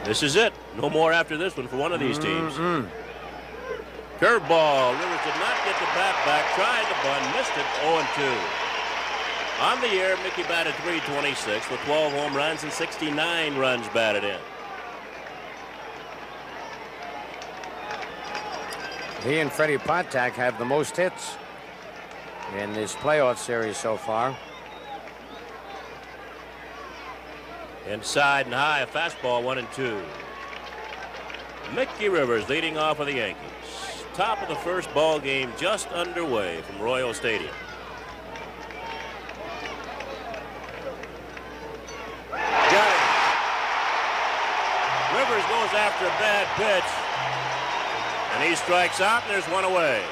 This is it. No more after this one for one of these teams. Curveball. Rivers did not get the bat back. Tried the bunt. Missed it. 0-2. On the year, Mickey batted .326 with 12 home runs and 69 runs batted in. He and Freddie Patek have the most hits in this playoff series so far. Inside and high, a fastball, 1-2. Mickey Rivers leading off for the Yankees. Top of the first ball game just underway from Royal Stadium. Got it. Rivers goes after a bad pitch, and he strikes out, and there's one away.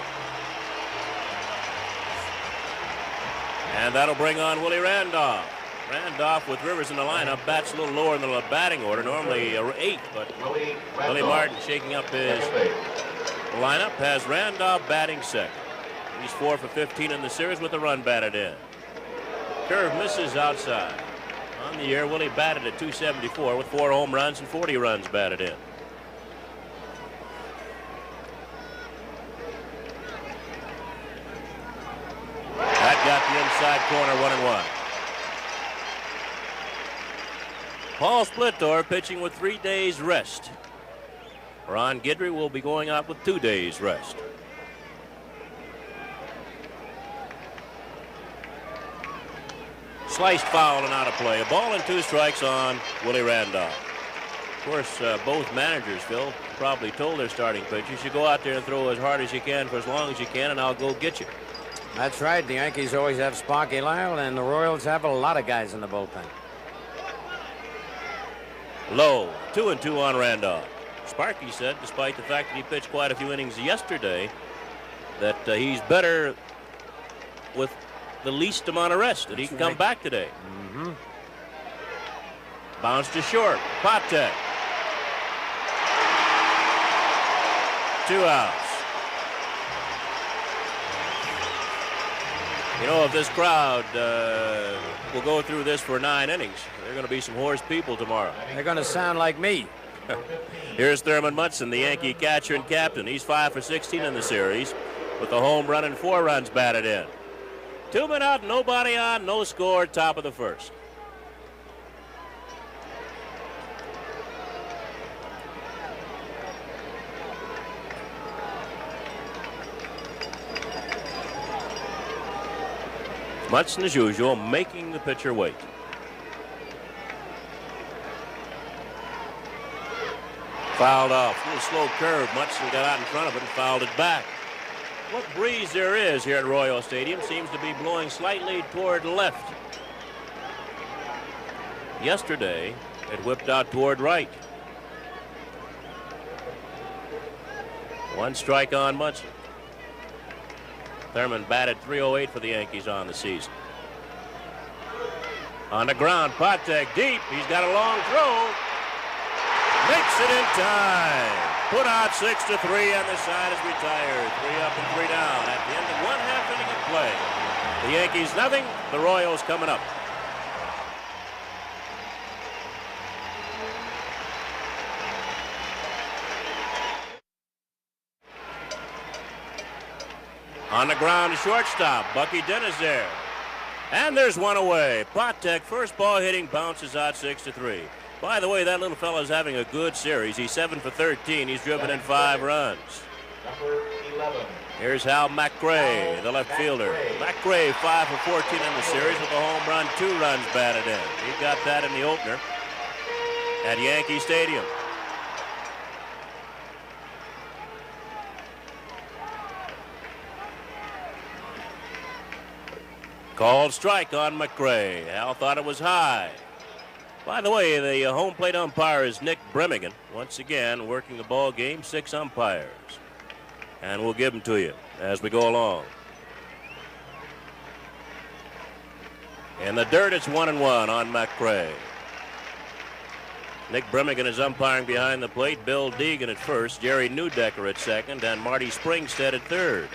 And that'll bring on Willie Randolph. Randolph with Rivers in the lineup bats a little lower in the batting order, normally 8, but Willie Martin shaking up his lineup has Randolph batting second. He's 4 for 15 in the series with a run batted in. Curve misses outside. On the year, Willie batted at .274 with 4 home runs and 40 runs batted in. That got the inside corner, 1-1. Paul Splittor pitching with 3 days rest. Ron Guidry will be going out with 2 days rest. Sliced foul and out of play. A ball and 2 strikes on Willie Randolph. Of course, both managers, Phil, probably told their starting pitchers, you go out there and throw as hard as you can for as long as you can, and I'll go get you. That's right. The Yankees always have Sparky Lyle, and the Royals have a lot of guys in the bullpen. Low, 2-2 on Randolph. Sparky said, despite the fact that he pitched quite a few innings yesterday, that he's better with the least amount of rest, that he can come back today. Bounce to short. Patek. 2 outs. You know, if this crowd will go through this for 9 innings, there are going to be some hoarse people tomorrow. They're going to sound like me. Here's Thurman Munson, the Yankee catcher and captain. He's 5 for 16 in the series with a home run and 4 runs batted in. 2 men out, nobody on, no score, top of the first. Munson, as usual, making the pitcher wait. Fouled off. A little slow curve. Munson got out in front of it and fouled it back. What breeze there is here at Royal Stadium seems to be blowing slightly toward left. Yesterday, it whipped out toward right. 1 strike on Munson. Thurman batted .308 for the Yankees on the season. On the ground, Patek deep. He's got a long throw. Makes it in time. Put out 6-3, and the side is retired. 3 up and 3 down at the end of 1/2 inning of play. The Yankees nothing. The Royals coming up. On the ground, shortstop. Bucky Dent is there. And there's 1 away. Patek, first ball hitting, bounces out 6-3. By the way, that little fellow's having a good series. He's 7 for 13. He's driven in 5 runs. Number 11. Here's Hal McRae, the left fielder. McRae, 5 for 14 in the series with a home run, 2 runs batted in. He got that in the opener at Yankee Stadium. Called strike on McRae. Hal thought it was high. By the way, the home plate umpire is Nick Bremigan. Once again, working the ball game, 6 umpires. And we'll give them to you as we go along. In the dirt, it's 1-1 on McRae. Nick Bremigan is umpiring behind the plate. Bill Deegan at first, Jerry Newdecker at second, and Marty Springstead at third.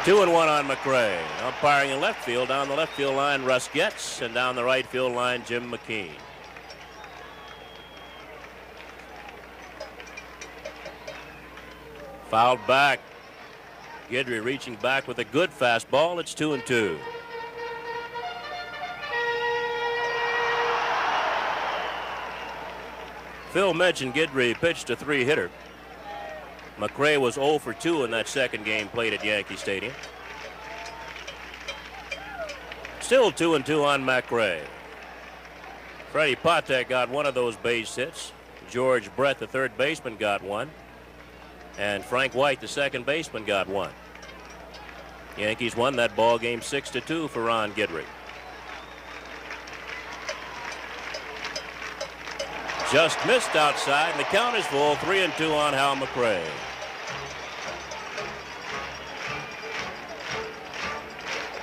2-1 on McRae. Umpiring in left field. Down the left field line, Russ Getz, and down the right field line, Jim McKean. Fouled back. Guidry reaching back with a good fastball. It's 2-2. Phil mentioned Guidry pitched a 3-hitter. McRae was 0 for 2 in that second game played at Yankee Stadium. Still 2-2 on McRae. Freddie Patek got one of those base hits. George Brett, the third baseman, got one. And Frank White, the second baseman, got one. Yankees won that ball game 6-2 for Ron Guidry. Just missed outside, and the count is full. 3-2 on Hal McRae.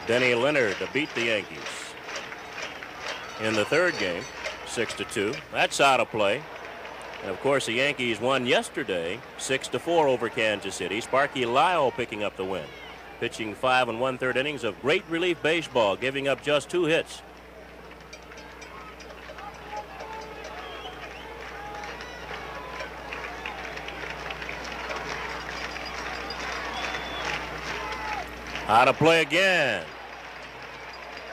Denny Leonard to beat the Yankees in the third game, 6-2. That's out of play. And of course, the Yankees won yesterday, 6-4 over Kansas City. Sparky Lyle picking up the win, pitching 5 1/3 innings of great relief baseball, giving up just 2 hits. Out of play again.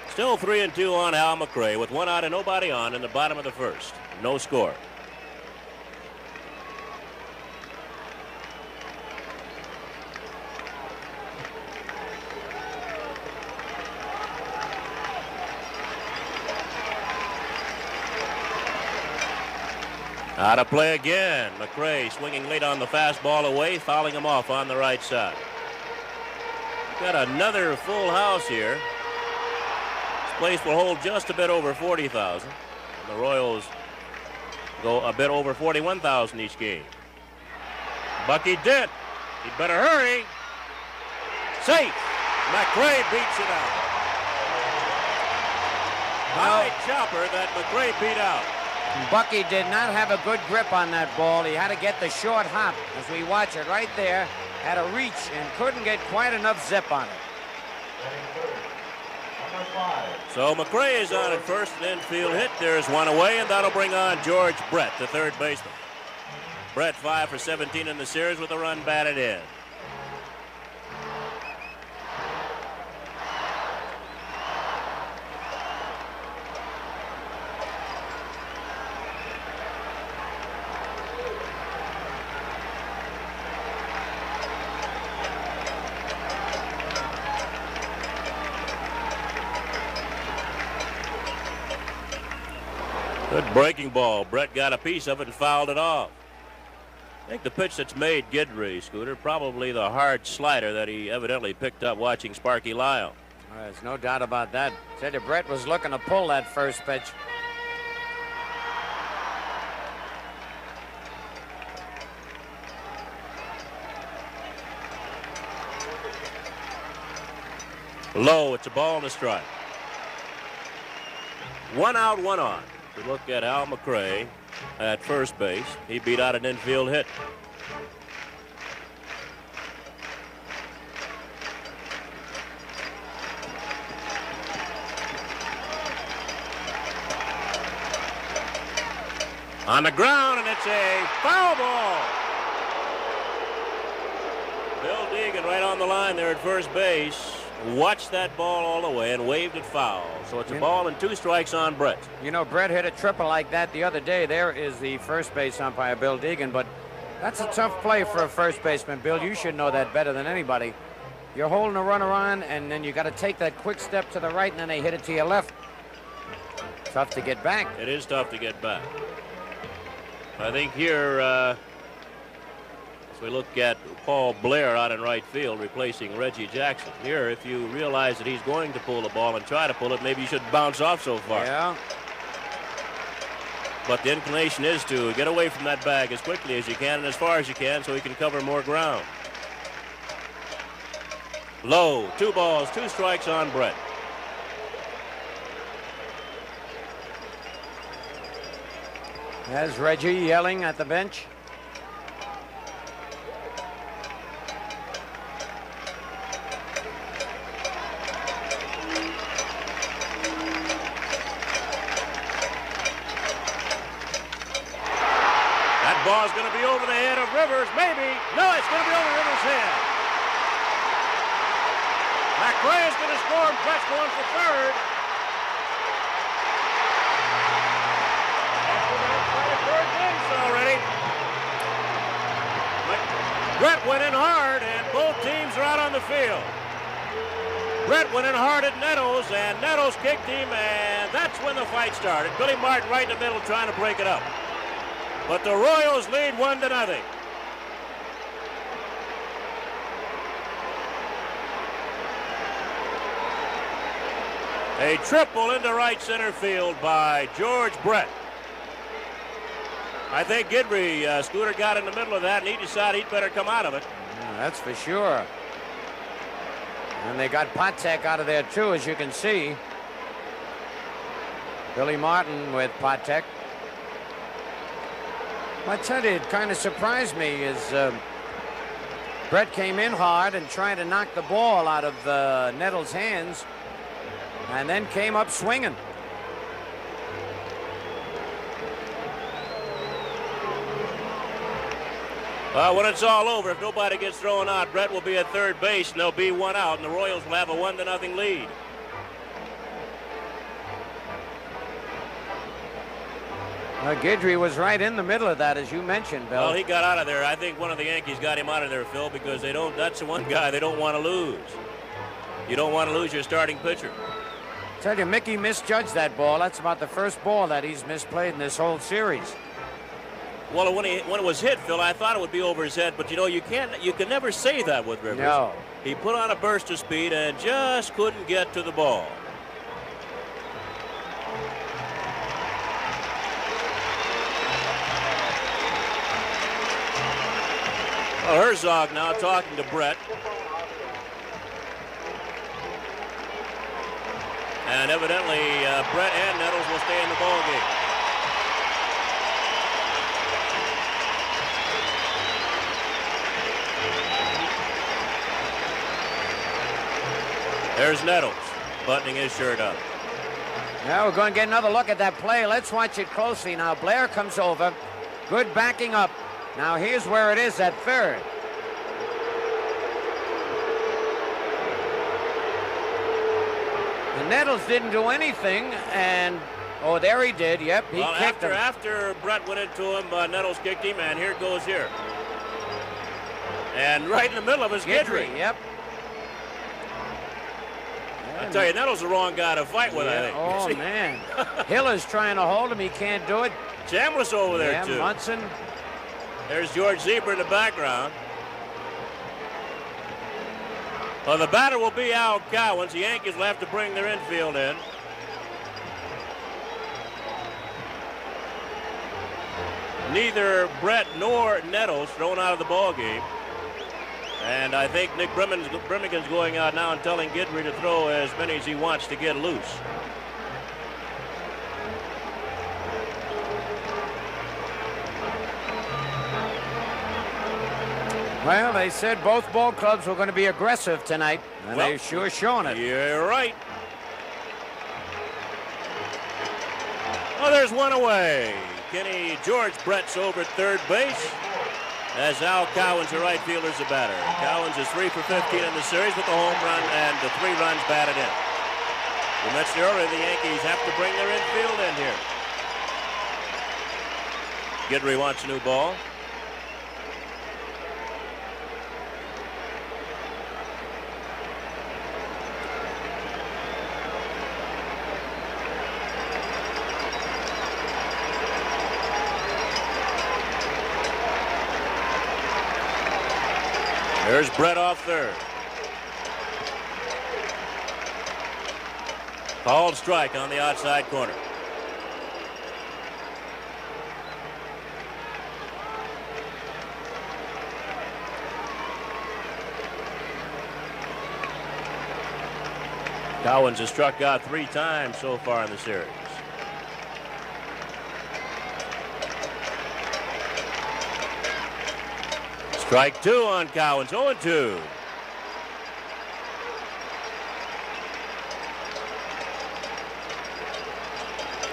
Still 3-2 on Hal McRae with 1 out and nobody on in the bottom of the first. No score. Out of play again. McRae swinging late on the fastball away, fouling him off on the right side. Got another full house here. This place will hold just a bit over 40,000. The Royals go a bit over 41,000 each game. Bucky Dent. He'd better hurry. Safe. McRae beats it out. High chopper that McRae beat out. Bucky did not have a good grip on that ball. He had to get the short hop. As we watch it right there, had a reach and couldn't get quite enough zip on it. So McRae is on at first, an infield hit. There's one away, and that'll bring on George Brett, the third baseman. Brett 5 for 17 in the series with a run batted in. Good breaking ball. Brett got a piece of it and fouled it off. I think the pitch that's made Guidry, Scooter, probably the hard slider that he evidently picked up watching Sparky Lyle. There's no doubt about that. Said that Brett was looking to pull that first pitch. Low, it's a ball and a strike. 1 out, 1 on. We look at Hal McRae at first base. He beat out an infield hit. On the ground, and it's a foul ball. Bill Deegan right on the line there at first base. Watched that ball all the way and waved it foul. So it's a ball and 2 strikes on Brett. You know, Brett hit a triple like that the other day. There is the first base umpire, Bill Deegan, but that's a tough play for a first baseman. Bill, you should know that better than anybody. You're holding a runner on, and then you got to take that quick step to the right, and then they hit it to your left. Tough to get back. It is tough to get back. I think here, as we look at Paul Blair out in right field replacing Reggie Jackson. Here, if you realize that he's going to pull the ball and try to pull it, maybe you should bounce off so far. Yeah. But the inclination is to get away from that bag as quickly as you can and as far as you can so he can cover more ground. Low, 2 balls, 2 strikes on Brett. There's Reggie yelling at the bench. Rivers, maybe. No, it's going to be over Rivers' head. McRae is going to score and Brett's going for third. Third base already. Brett went in hard, and both teams are out on the field. Brett went in hard at Nettles, and Nettles kicked him, and that's when the fight started. Billy Martin right in the middle trying to break it up. But the Royals lead 1-0. A triple into right center field by George Brett. I think Guidry, Scooter got in the middle of that, and he decided he'd better come out of it. Yeah, that's for sure. And they got Patek out of there, too, as you can see. Billy Martin with Patek. I tell you, it kind of surprised me as Brett came in hard and tried to knock the ball out of Nettles' hands, and then came up swinging. When it's all over, if nobody gets thrown out, Brett will be at third base, and there'll be one out, and the Royals will have a 1-0 lead. Guidry was right in the middle of that, as you mentioned, Bill. Well, he got out of there. I think one of the Yankees got him out of there, Phil, because that's the one guy they don't want to lose. You don't want to lose your starting pitcher. Tell you, Mickey misjudged that ball. That's about the first ball that he's misplayed in this whole series. Well, when it was hit, Phil, I thought it would be over his head, but you can never say that with Rivers. No. He put on a burst of speed and just couldn't get to the ball. Well, Herzog now talking to Brett. And evidently, Brett and Nettles will stay in the ball game. There's Nettles buttoning his shirt up. Now we're going to get another look at that play. Let's watch it closely. Now Blair comes over. Good backing up. Now here's where it is at third. And Nettles didn't do anything, and oh, there he did. Yep, he kicked him. After Brett went into him, Nettles kicked him, and here goes here. And right in the middle of his Guidry. Yep. I tell you, Nettles the wrong guy to fight with, I think. Oh, man. Hiller's trying to hold him. He can't do it. Chambliss over there, too. Munson. There's George Zebra in the background. Well, the batter will be Al Cowens. The Yankees will have to bring their infield in. Neither Brett nor Nettles thrown out of the ball game. And I think Nick Brimmigan's going out now and telling Guidry to throw as many as he wants to get loose. Well, they said both ball clubs were going to be aggressive tonight, and they're sure showing it. You're right. Oh, there's one away. Kenny George Brett's over at third base, as Al Cowens, the right fielder, is a batter. Cowens is 3 for 15 in the series with the home run and the 3 runs batted in. We mentioned earlier the Yankees have to bring their infield in here. Guidry wants a new ball. There's Brett off third. Called strike on the outside corner. Cowens has struck out 3 times so far in the series. Strike 2 on Cowens, 0-2.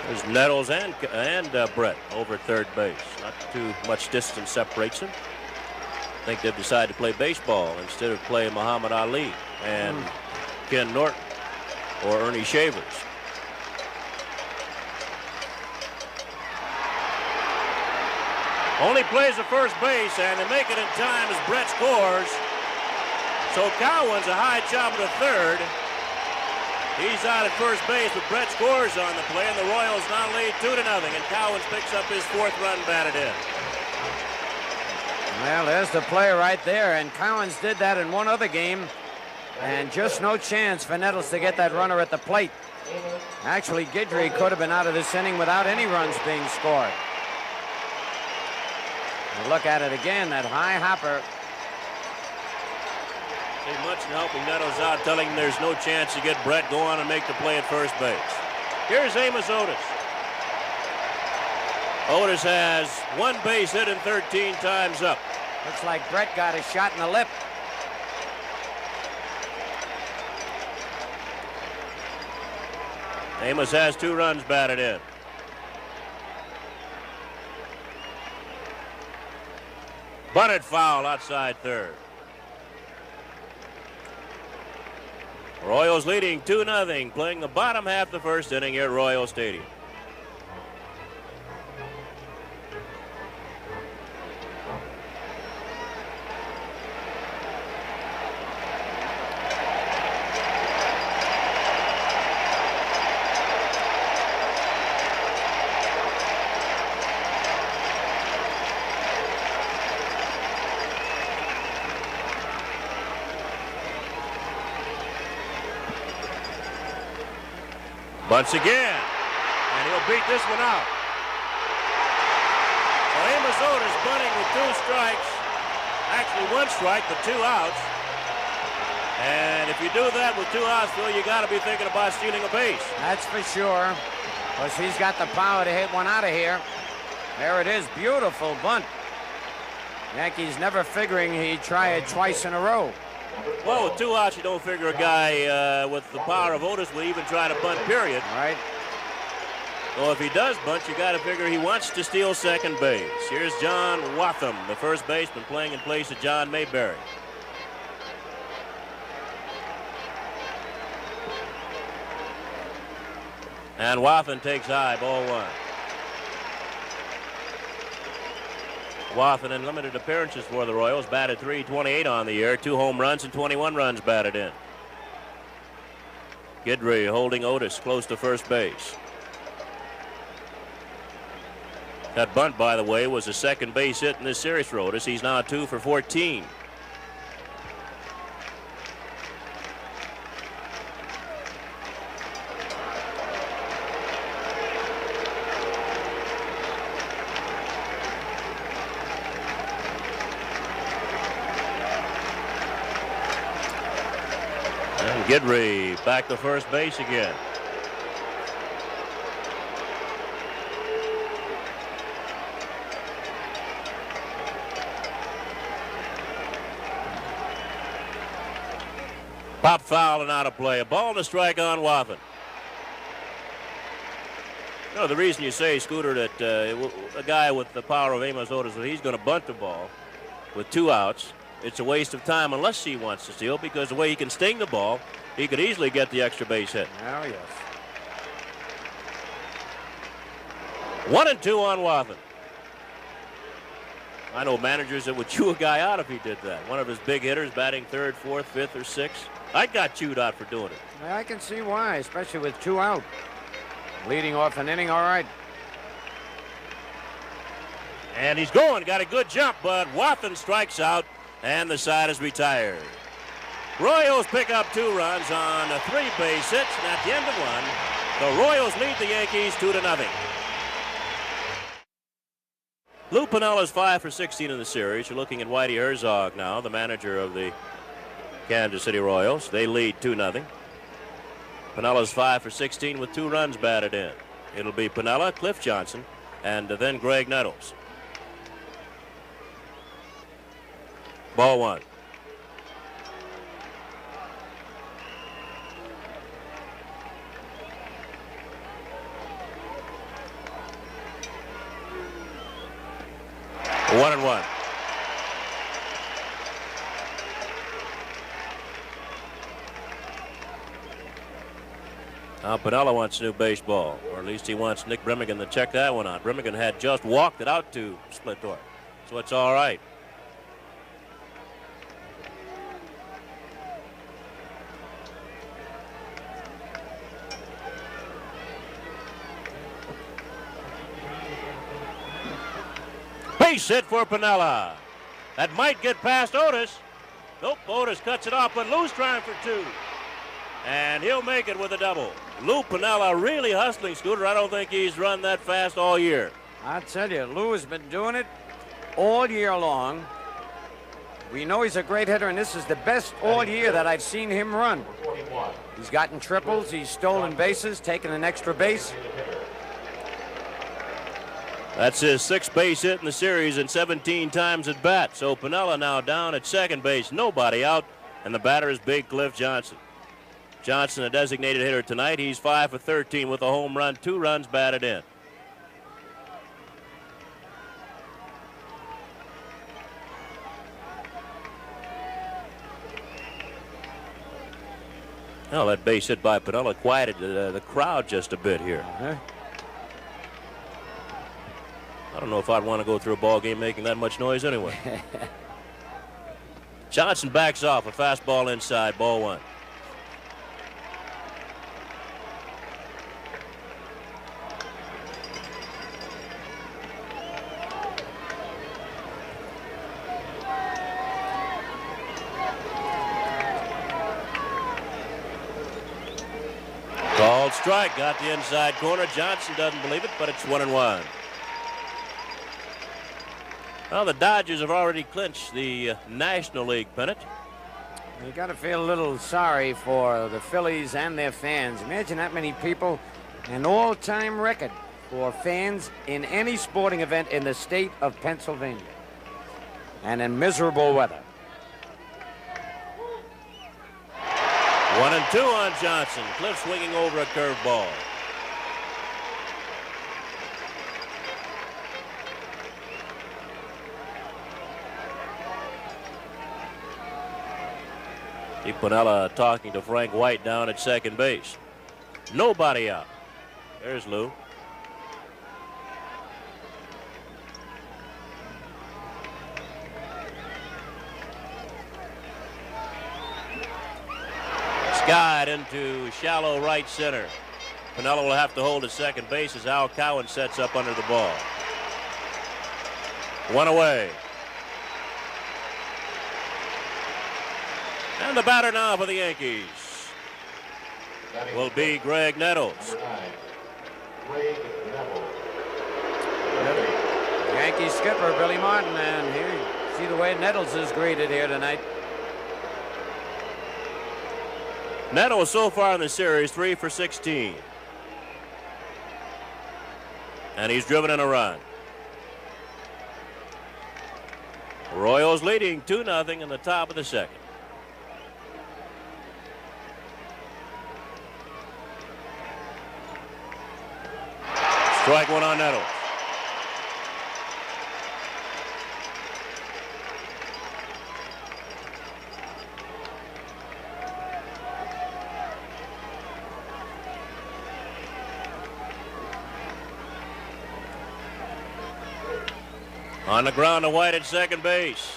There's Nettles and Brett over third base. Not too much distance separates them. I think they've decided to play baseball instead of playing Muhammad Ali and Ken Norton or Ernie Shavers. Only plays the first base, and they make it in time as Brett scores. So Cowan's a high chop to third. He's out at first base, but Brett scores on the play, and the Royals now lead 2-0, and Cowens picks up his 4th run batted in. Well, there's the play right there, and Cowens did that in one other game, and just no chance for Nettles to get that runner at the plate. Actually, Guidry could have been out of this inning without any runs being scored. And look at it again, that high hopper. Ain't much in helping Nettles out, telling him there's no chance to get Brett go on and make the play at first base. Here's Amos Otis. Otis has 1 base hit and 13 times up. Looks like Brett got a shot in the lip. Amos has 2 runs batted in. Bunted foul outside third. Royals leading 2-0, playing the bottom half of the first inning here at Royal Stadium. Bunts again, and he'll beat this one out. So Amos Otis bunting with 2 strikes, actually 1 strike, but 2 outs. And if you do that with 2 outs, Phil, you got to be thinking about stealing a base. That's for sure, because he's got the power to hit one out of here. There it is, beautiful bunt. Yankees never figuring he'd try it twice in a row. Well, with 2 outs, you don't figure a guy with the power of Otis will even try to bunt, period. Right. So if he does bunt, you got to figure he wants to steal second base. Here's John Watham, the first baseman, playing in place of John Mayberry. And Watham takes high, ball 1. Wathan in limited appearances for the Royals, batted .328 on the year, 2 home runs and 21 runs batted in. Guidry holding Otis close to first base. That bunt, by the way, was a second base hit in this series for Otis. He's now 2 for 14. Guidry back to first base again. Pop foul and out of play. A ball and a strike on Wathan. No, the reason you say, Scooter, that a guy with the power of Amos Otis, that he's going to bunt the ball with 2 outs, it's a waste of time unless he wants to steal, because the way he can sting the ball, he could easily get the extra base hit. Oh, yes. 1-2 on Wathan. I know managers that would chew a guy out if he did that. One of his big hitters batting 3rd, 4th, 5th, or 6th. I got chewed out for doing it. Well, I can see why, especially with 2 out. Leading off an inning, all right. And he's going, got a good jump, but Wathan strikes out, and the side is retired. Royals pick up 2 runs on 3 base hits, and at the end of 1, the Royals lead the Yankees 2-0. Lou Pinella's 5 for 16 in the series. You're looking at Whitey Herzog now, the manager of the Kansas City Royals. They lead 2-0. Pinella's 5 for 16 with 2 runs batted in. It'll be Pinella, Cliff Johnson, and then Greg Nettles. Ball 1. Now Pinella wants new baseball, or at least he wants Nick Brimmigan to check that one out. Brimmigan had just walked it out to Split Torque, so it's all right. Base hit for Pinella. That might get past Otis. Nope, Otis cuts it off, but Lou's trying for two. And he'll make it with a double. Lou Pinella really hustling, Scooter. I don't think he's run that fast all year. I tell you, Lou has been doing it all year long. We know he's a great hitter, and this is the best all year that I've seen him run. He's gotten triples, he's stolen bases, taken an extra base. That's his 6th base hit in the series and 17 times at bat. So Pinella now down at second base, nobody out, and the batter is Big Cliff Johnson. Johnson, a designated hitter tonight. He's 5 for 13 with a home run, 2 runs batted in. Well, that base hit by Pinella quieted the crowd just a bit here. I don't know if I'd want to go through a ball game making that much noise anyway. Johnson backs off, a fastball inside, ball 1. Called strike, got the inside corner. Johnson doesn't believe it, but it's 1-1. Well, the Dodgers have already clinched the National League pennant. You got to feel a little sorry for the Phillies and their fans. Imagine that many people, an all-time record for fans in any sporting event in the state of Pennsylvania, and in miserable weather. 1-2 on Johnson. Cliff swinging over a curveball. Pinella talking to Frank White down at second base. Nobody out. There's Lou. Skied into shallow right center. Pinella will have to hold at second base as Al Cowan sets up under the ball. 1 away. And the batter now for the Yankees will be Greg Nettles. Yankee skipper Billy Martin, and here, see the way Nettles is greeted here tonight. Nettles so far in the series 3 for 16. And he's driven in a run. Royals leading 2-0 in the top of the second. Strike 1 on Nettles. On the ground to White at second base.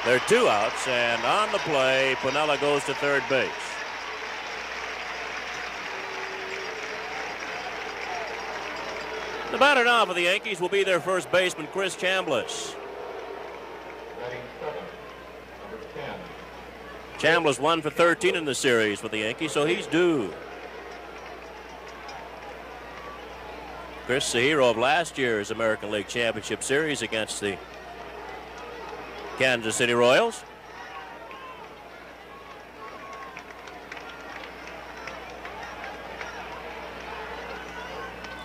There are 2 outs, and on the play, Pinella goes to third base. The batter now for the Yankees will be their first baseman, Chris Chambliss. Chambliss 1 for 13 in the series for the Yankees, so he's due. Chris, the hero of last year's American League Championship Series against the Kansas City Royals.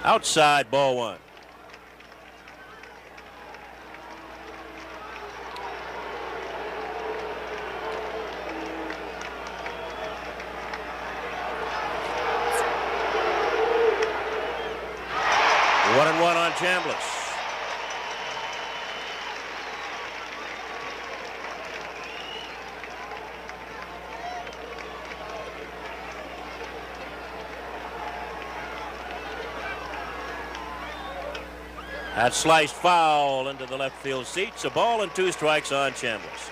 Outside, ball 1. One and one on Chambliss. That sliced foul into the left field seats. A ball and 2 strikes on Chambliss.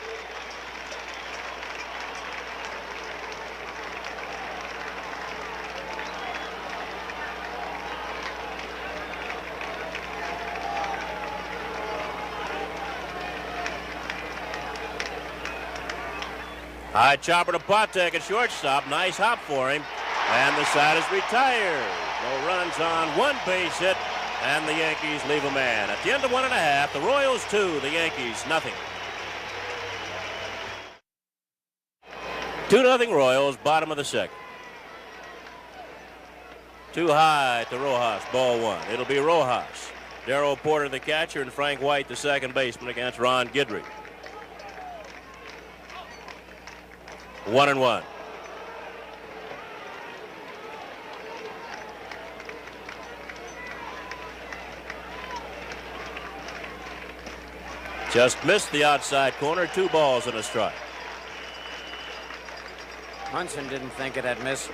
High chopper to Patek at shortstop. Nice hop for him. And the side is retired. No runs on 1 base hit. And the Yankees leave a man. At the end of 1.5, the Royals 2, the Yankees nothing. 2-0 Royals, bottom of the second. Too high to Rojas, ball 1. It'll be Rojas. Darrell Porter, the catcher, and Frank White, the second baseman, against Ron Guidry. 1-1. Just missed the outside corner. 2 balls and a strike. Munson didn't think it had missed.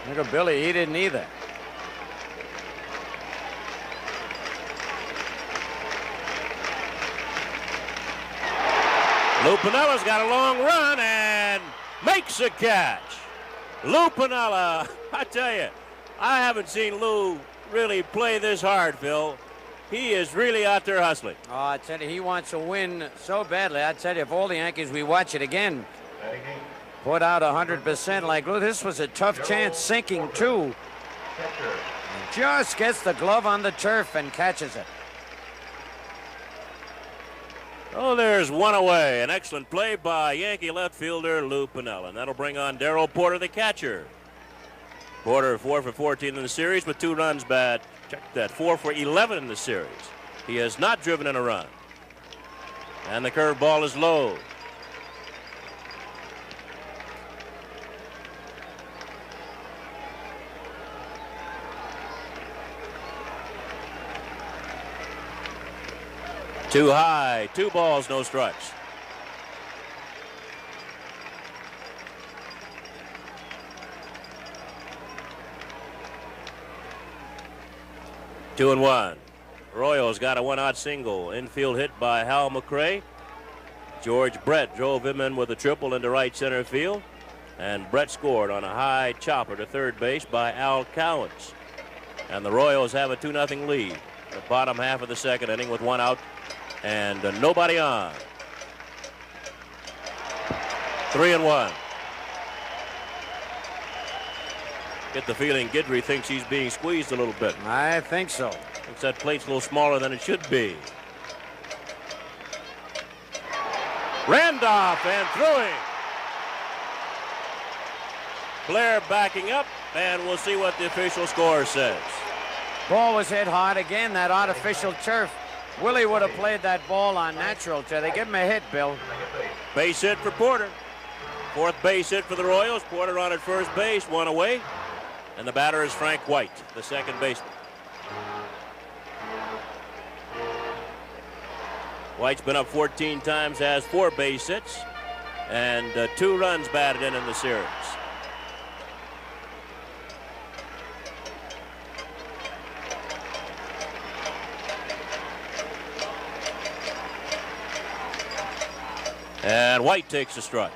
Look at Billy, he didn't either. Lou Piniella's got a long run and makes a catch. Lou Piniella, I tell you, I haven't seen Lou really play this hard, Phil. He is really out there hustling. Oh, I tell you, he wants to win so badly. I tell you, if all the Yankees, we watch it again, put out 100% like Lou, this was a tough chance, sinking 2. Just gets the glove on the turf and catches it. Oh, there's 1 away. An excellent play by Yankee left fielder Lou Piniella. And that'll bring on Darrell Porter, the catcher. Porter 4 for 14 in the series with 2 runs bad. Check that, 4 for 11 in the series. He has not driven in a run. And the curveball is low. Too high, 2 balls, no strikes. Two and 1. Royals got a 1-out single. Infield hit by Hal McRae. George Brett drove him in with a triple into right center field. And Brett scored on a high chopper to third base by Al Cowens. And the Royals have a 2-0 lead. The bottom half of the second inning with 1 out and nobody on. 3 and 1. Get the feeling Guidry thinks he's being squeezed a little bit. I think so. Thinks that plate's a little smaller than it should be. Randolph and throwing. Blair backing up, and we'll see what the official score says. Ball was hit hard again, that artificial turf. Willie would have played that ball on natural turf. They give him a hit, Bill. Base hit for Porter. 4th base hit for the Royals. Porter on at first base, 1 away. And the batter is Frank White, the second baseman. White's been up 14 times, has 4 base hits, and 2 runs batted in the series. And White takes a strike.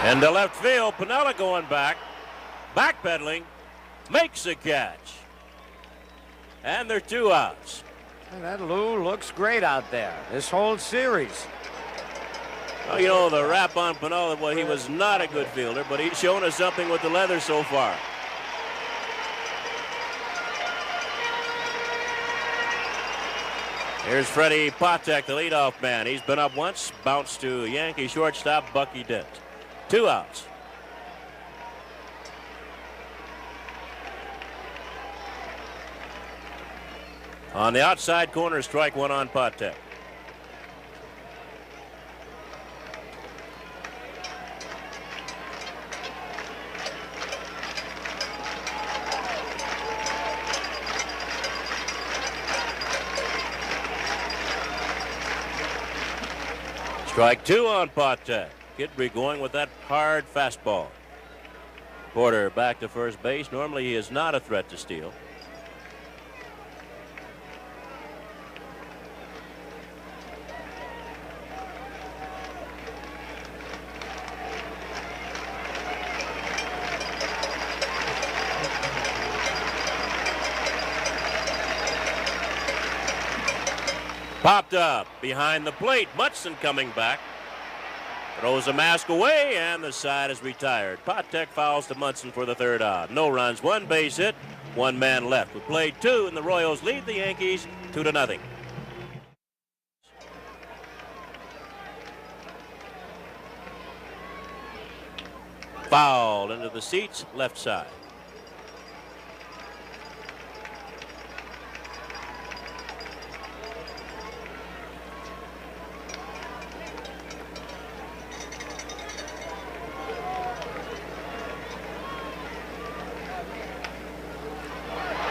Into left field, Piniella going back, backpedaling, makes a catch. And they're 2 outs. And that Lou looks great out there this whole series. Well, you know, the rap on Piniella, well, he was not a good fielder, but he's shown us something with the leather so far. Here's Freddie Patek, the leadoff man. He's been up once, bounced to Yankee shortstop Bucky Dent. 2 outs. On the outside corner, strike 1 on Patek. Strike two on Patek. Kidby going with that hard fastball. Porter back to first base. Normally he is not a threat to steal. Popped up behind the plate. Mutson coming back. Throws a mask away, and the side is retired. Patek fouls to Munson for the third out. No runs, one base hit, one man left. We played two, and the Royals lead the Yankees 2-0. Foul into the seats, left side.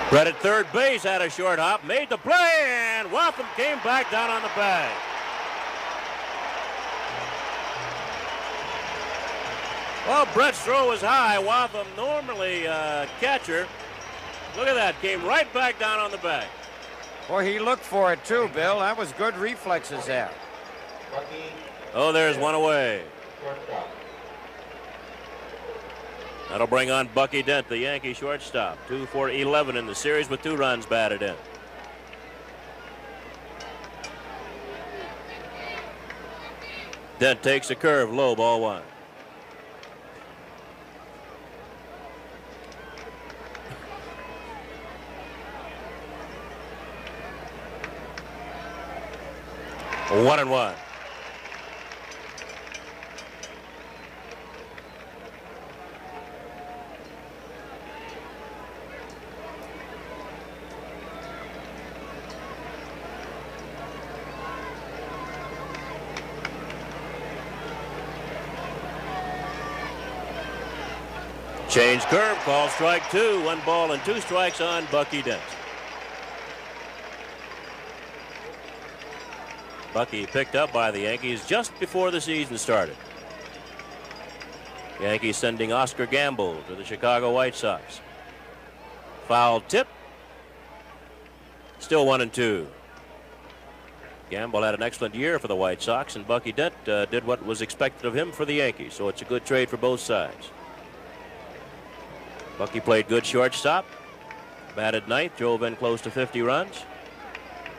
Brett at third base had a short hop, made the play, and Waffen came back down on the bag. Well, Brett's throw was high. Waffen, normally catcher. Look at that, came right back down on the bag. Boy, he looked for it too, Bill. That was good reflexes there. Oh, there's one away. That'll bring on Bucky Dent, the Yankee shortstop. 2 for 11 in the series with 2 runs batted in. Dent takes a curve, low, ball 1. A 1-1. Change curve, call strike 2. 1 ball and 2 strikes on Bucky Dent. Bucky picked up by the Yankees just before the season started. Yankees sending Oscar Gamble to the Chicago White Sox. Foul tip. Still 1-2. Gamble had an excellent year for the White Sox, and Bucky Dent did what was expected of him for the Yankees, so it's a good trade for both sides. Bucky played good shortstop, batted ninth, drove in close to 50 runs,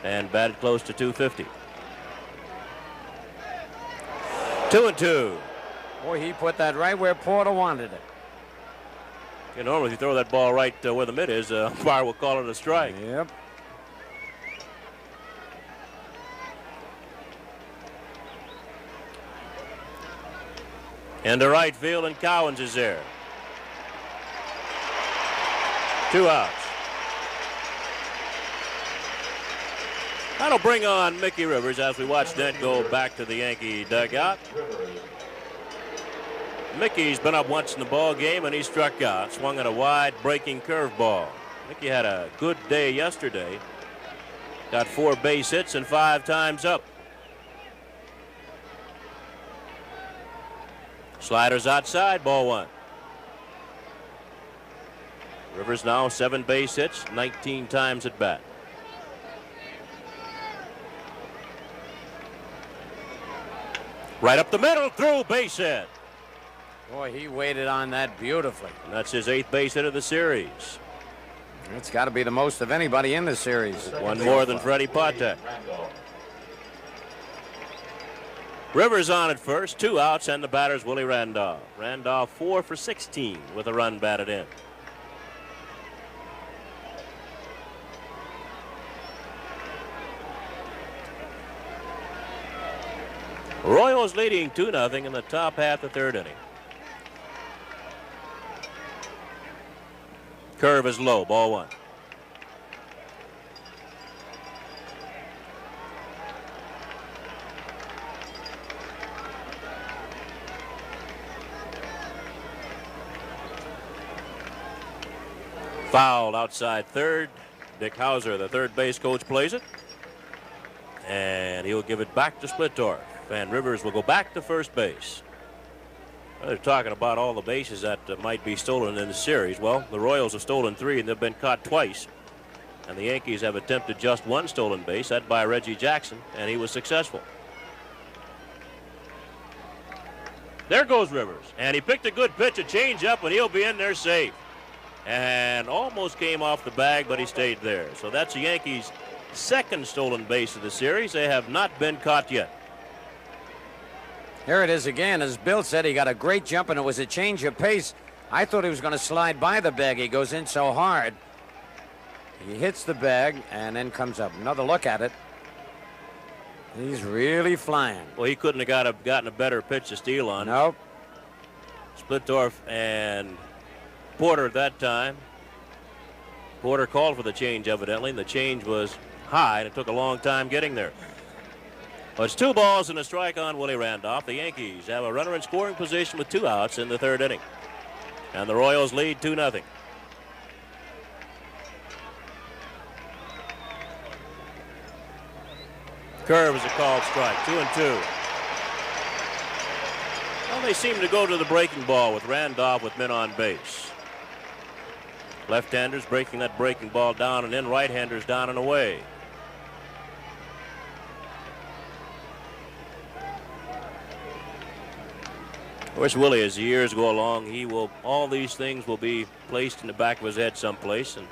and batted close to 250. 2-2. Boy, he put that right where Porter wanted it. You know, normally if you throw that ball right where the mid is, umpire will call it a strike. Yep. Into right field, and Cowens is there. 2 outs. That'll bring on Mickey Rivers as we watch Dent go back to the Yankee dugout. Mickey's been up once in the ball game, and he struck out. Swung at a wide breaking curveball. Mickey had a good day yesterday. Got 4 base hits and 5 times up. Sliders outside, ball 1. Rivers now 7 base hits, 19 times at bat. Right up the middle, through, base hit. Boy, he waited on that beautifully. And that's his 8th base hit of the series. It's got to be the most of anybody in the series. One more than Freddie Patek. Rivers on at first, 2 outs, and the batter's Willie Randolph. Randolph 4 for 16 with a run batted in. Royals leading 2-0 in the top half of the 3rd inning. Curve is low, ball 1. Fouled outside third. Dick Hauser, the third base coach, plays it. And he'll give it back to Splittorff. and Rivers will go back to first base. They're talking about all the bases that might be stolen in the series. Well, the Royals have stolen 3 and they've been caught twice. And the Yankees have attempted just 1 stolen base, that by Reggie Jackson, and he was successful. There goes Rivers, and he picked a good pitch, a changeup, and he'll be in there safe. And almost came off the bag, but he stayed there. So that's the Yankees' 2nd stolen base of the series. They have not been caught yet. Here it is again. As Bill said, he got a great jump, and it was a change of pace. I thought he was going to slide by the bag. He goes in so hard. He hits the bag and then comes up. Another look at it. He's really flying. Well, he couldn't have gotten a better pitch to steal on. Nope. Splittorff and Porter at that time. Porter called for the change, evidently, and the change was high, and it took a long time getting there. Well, it's 2 balls and a strike on Willie Randolph. The Yankees have a runner in scoring position with 2 outs in the 3rd inning. And the Royals lead 2-0. Curve is a called strike, 2-2. Well, they seem to go to the breaking ball with Randolph with men on base. Left-handers breaking that breaking ball down and in, right-handers down and away. Of course, Willie, as the years go along, all these things will be placed in the back of his head someplace, and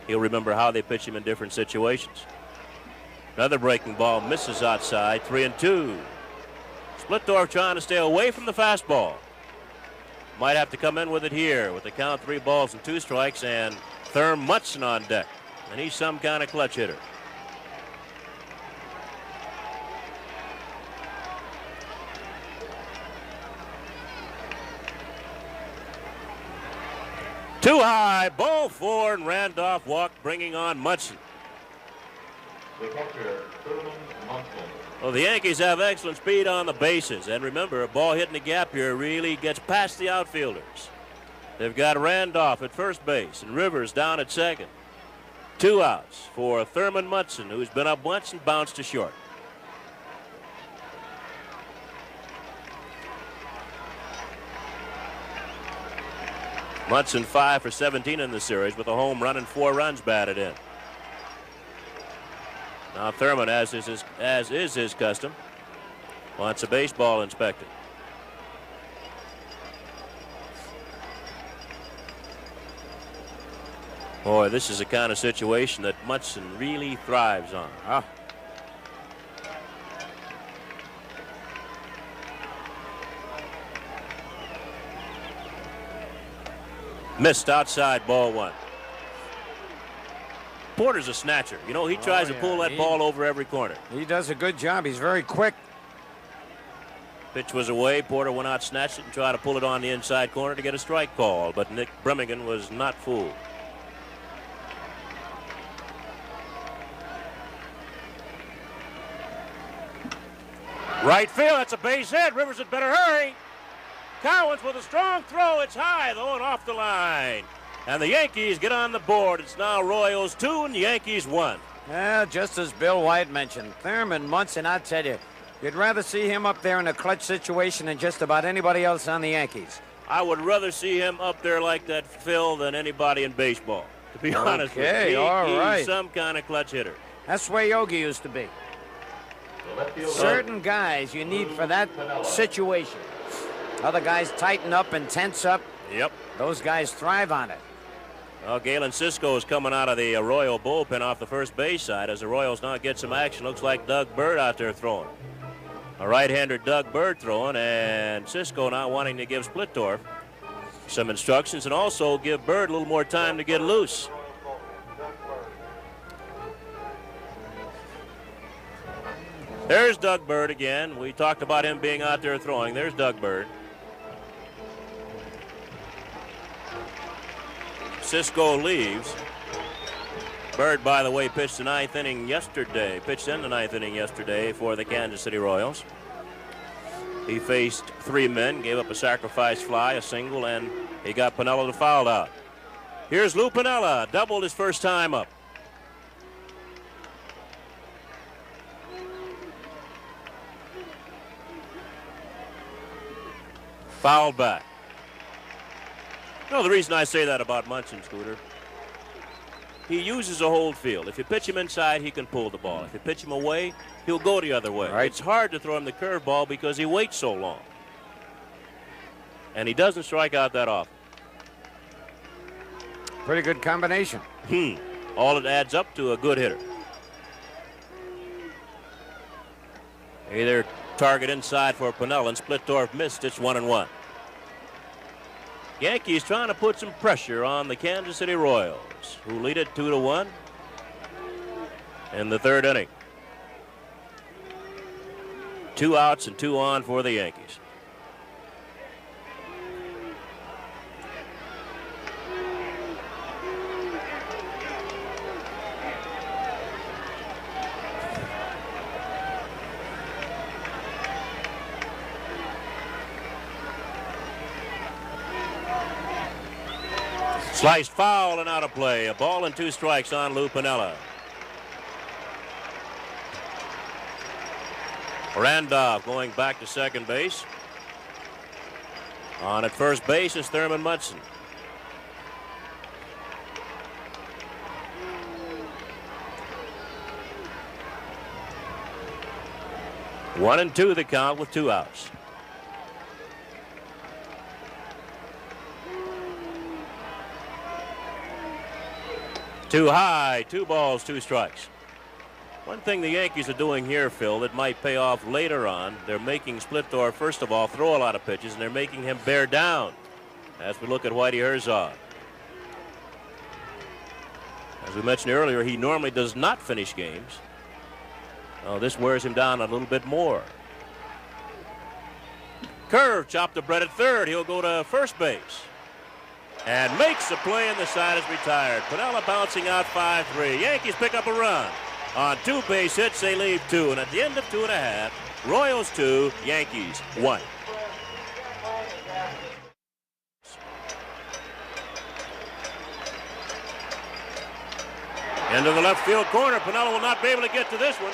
he'll remember how they pitch him in different situations. Another breaking ball misses outside, 3-2. Splittorff trying to stay away from the fastball. Might have to come in with it here with the count 3 balls and 2 strikes, and Therm Munson on deck. And he's some kind of clutch hitter. Too high, ball 4, and Randolph walked, bringing on Munson. The catcher, Thurman Munson. Well, the Yankees have excellent speed on the bases. And remember, a ball hitting the gap here really gets past the outfielders. They've got Randolph at first base and Rivers down at second. 2 outs for Thurman Munson, who's been up once and bounced to short. Munson 5 for 17 in the series with a home run and 4 runs batted in. Now Thurman, as is his custom, wants a baseball inspected. Boy, this is the kind of situation that Munson really thrives on. Oh. Missed outside, ball 1. Porter's a snatcher. You know, he tries to pull that ball over every corner. He does a good job. He's very quick. Pitch was away. Porter went out, snatched it, and tried to pull it on the inside corner to get a strike call. But Nick Birmingham was not fooled. Right field. That's a base hit. Rivers had better hurry. Cowens with a strong throw. It's high, though, and off the line. And the Yankees get on the board. It's now Royals 2 and the Yankees 1. Yeah, just as Bill White mentioned, Thurman Munson, I tell you, you'd rather see him up there in a clutch situation than just about anybody else on the Yankees. I would rather see him up there like that, Phil, than anybody in baseball, to be honest with you. Okay, all right. He's some kind of clutch hitter. That's the way Yogi used to be. Certain guys you need for that situation. Other guys tighten up and tense up. Yep. Those guys thrive on it. Well, Galen Cisco is coming out of the Royal bullpen off the first base side as the Royals now get some action. Looks like Doug Bird out there throwing. A right-hander Doug Bird throwing, and Cisco now wanting to give Splittorff some instructions and also give Bird a little more time to get loose. There's Doug Bird again. We talked about him being out there throwing. There's Doug Bird. Cisco leaves. Bird, by the way, pitched the 9th inning yesterday. Pitched in the 9th inning yesterday for the Kansas City Royals. He faced 3 men, gave up a sacrifice fly, a single, and he got Piniella to foul out. Here's Lou Piniella, doubled his first time up. Fouled back. No, the reason I say that about Munson, Scooter, he uses a hold field. If you pitch him inside, he can pull the ball. If you pitch him away, he'll go the other way. Right. It's hard to throw him the curveball because he waits so long. And he doesn't strike out that often. Pretty good combination. All it adds up to a good hitter. Either target inside for Piniella, and Splittorff missed. It's 1-1. Yankees trying to put some pressure on the Kansas City Royals, who lead it 2-1 in the third inning. 2 outs and 2 on for the Yankees. Sliced foul and out of play. A ball and 2 strikes on Lou Piniella. Randolph going back to second base. On at first base is Thurman Munson. One and 2 the count with 2 outs. Too high, 2 balls, 2 strikes. One thing the Yankees are doing here, Phil, that might pay off later on, they're making Splittorff, first of all, throw a lot of pitches, and they're making him bear down as we look at Whitey Herzog. As we mentioned earlier, he normally does not finish games. Oh, this wears him down a little bit more. Curve chopped to Brett at third. He'll go to first base. And makes a play, and the side is retired. Piniella bouncing out 5-3. Yankees pick up a run. On 2 base hits, they leave 2. And at the end of 2.5, Royals 2, Yankees 1. Into the left field corner. Piniella will not be able to get to this one.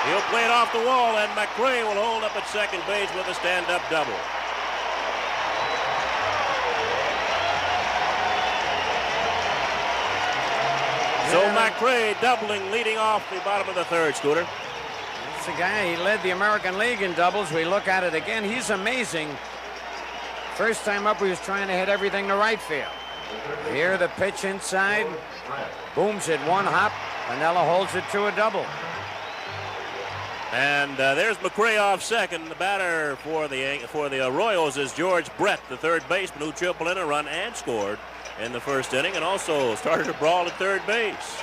He'll play it off the wall, and McRae will hold up at second base with a stand-up double. So McRae doubling, leading off the bottom of the third, Scooter. That's the guy. He led the American League in doubles. We look at it again. He's amazing. First time up, he was trying to hit everything to right field. Here, the pitch inside. Booms it 1 hop. Piniella holds it to a double. And there's McRae off second. The batter for the Royals is George Brett, the third baseman, who tripled in a run and scored in the first inning, and also started a brawl at third base.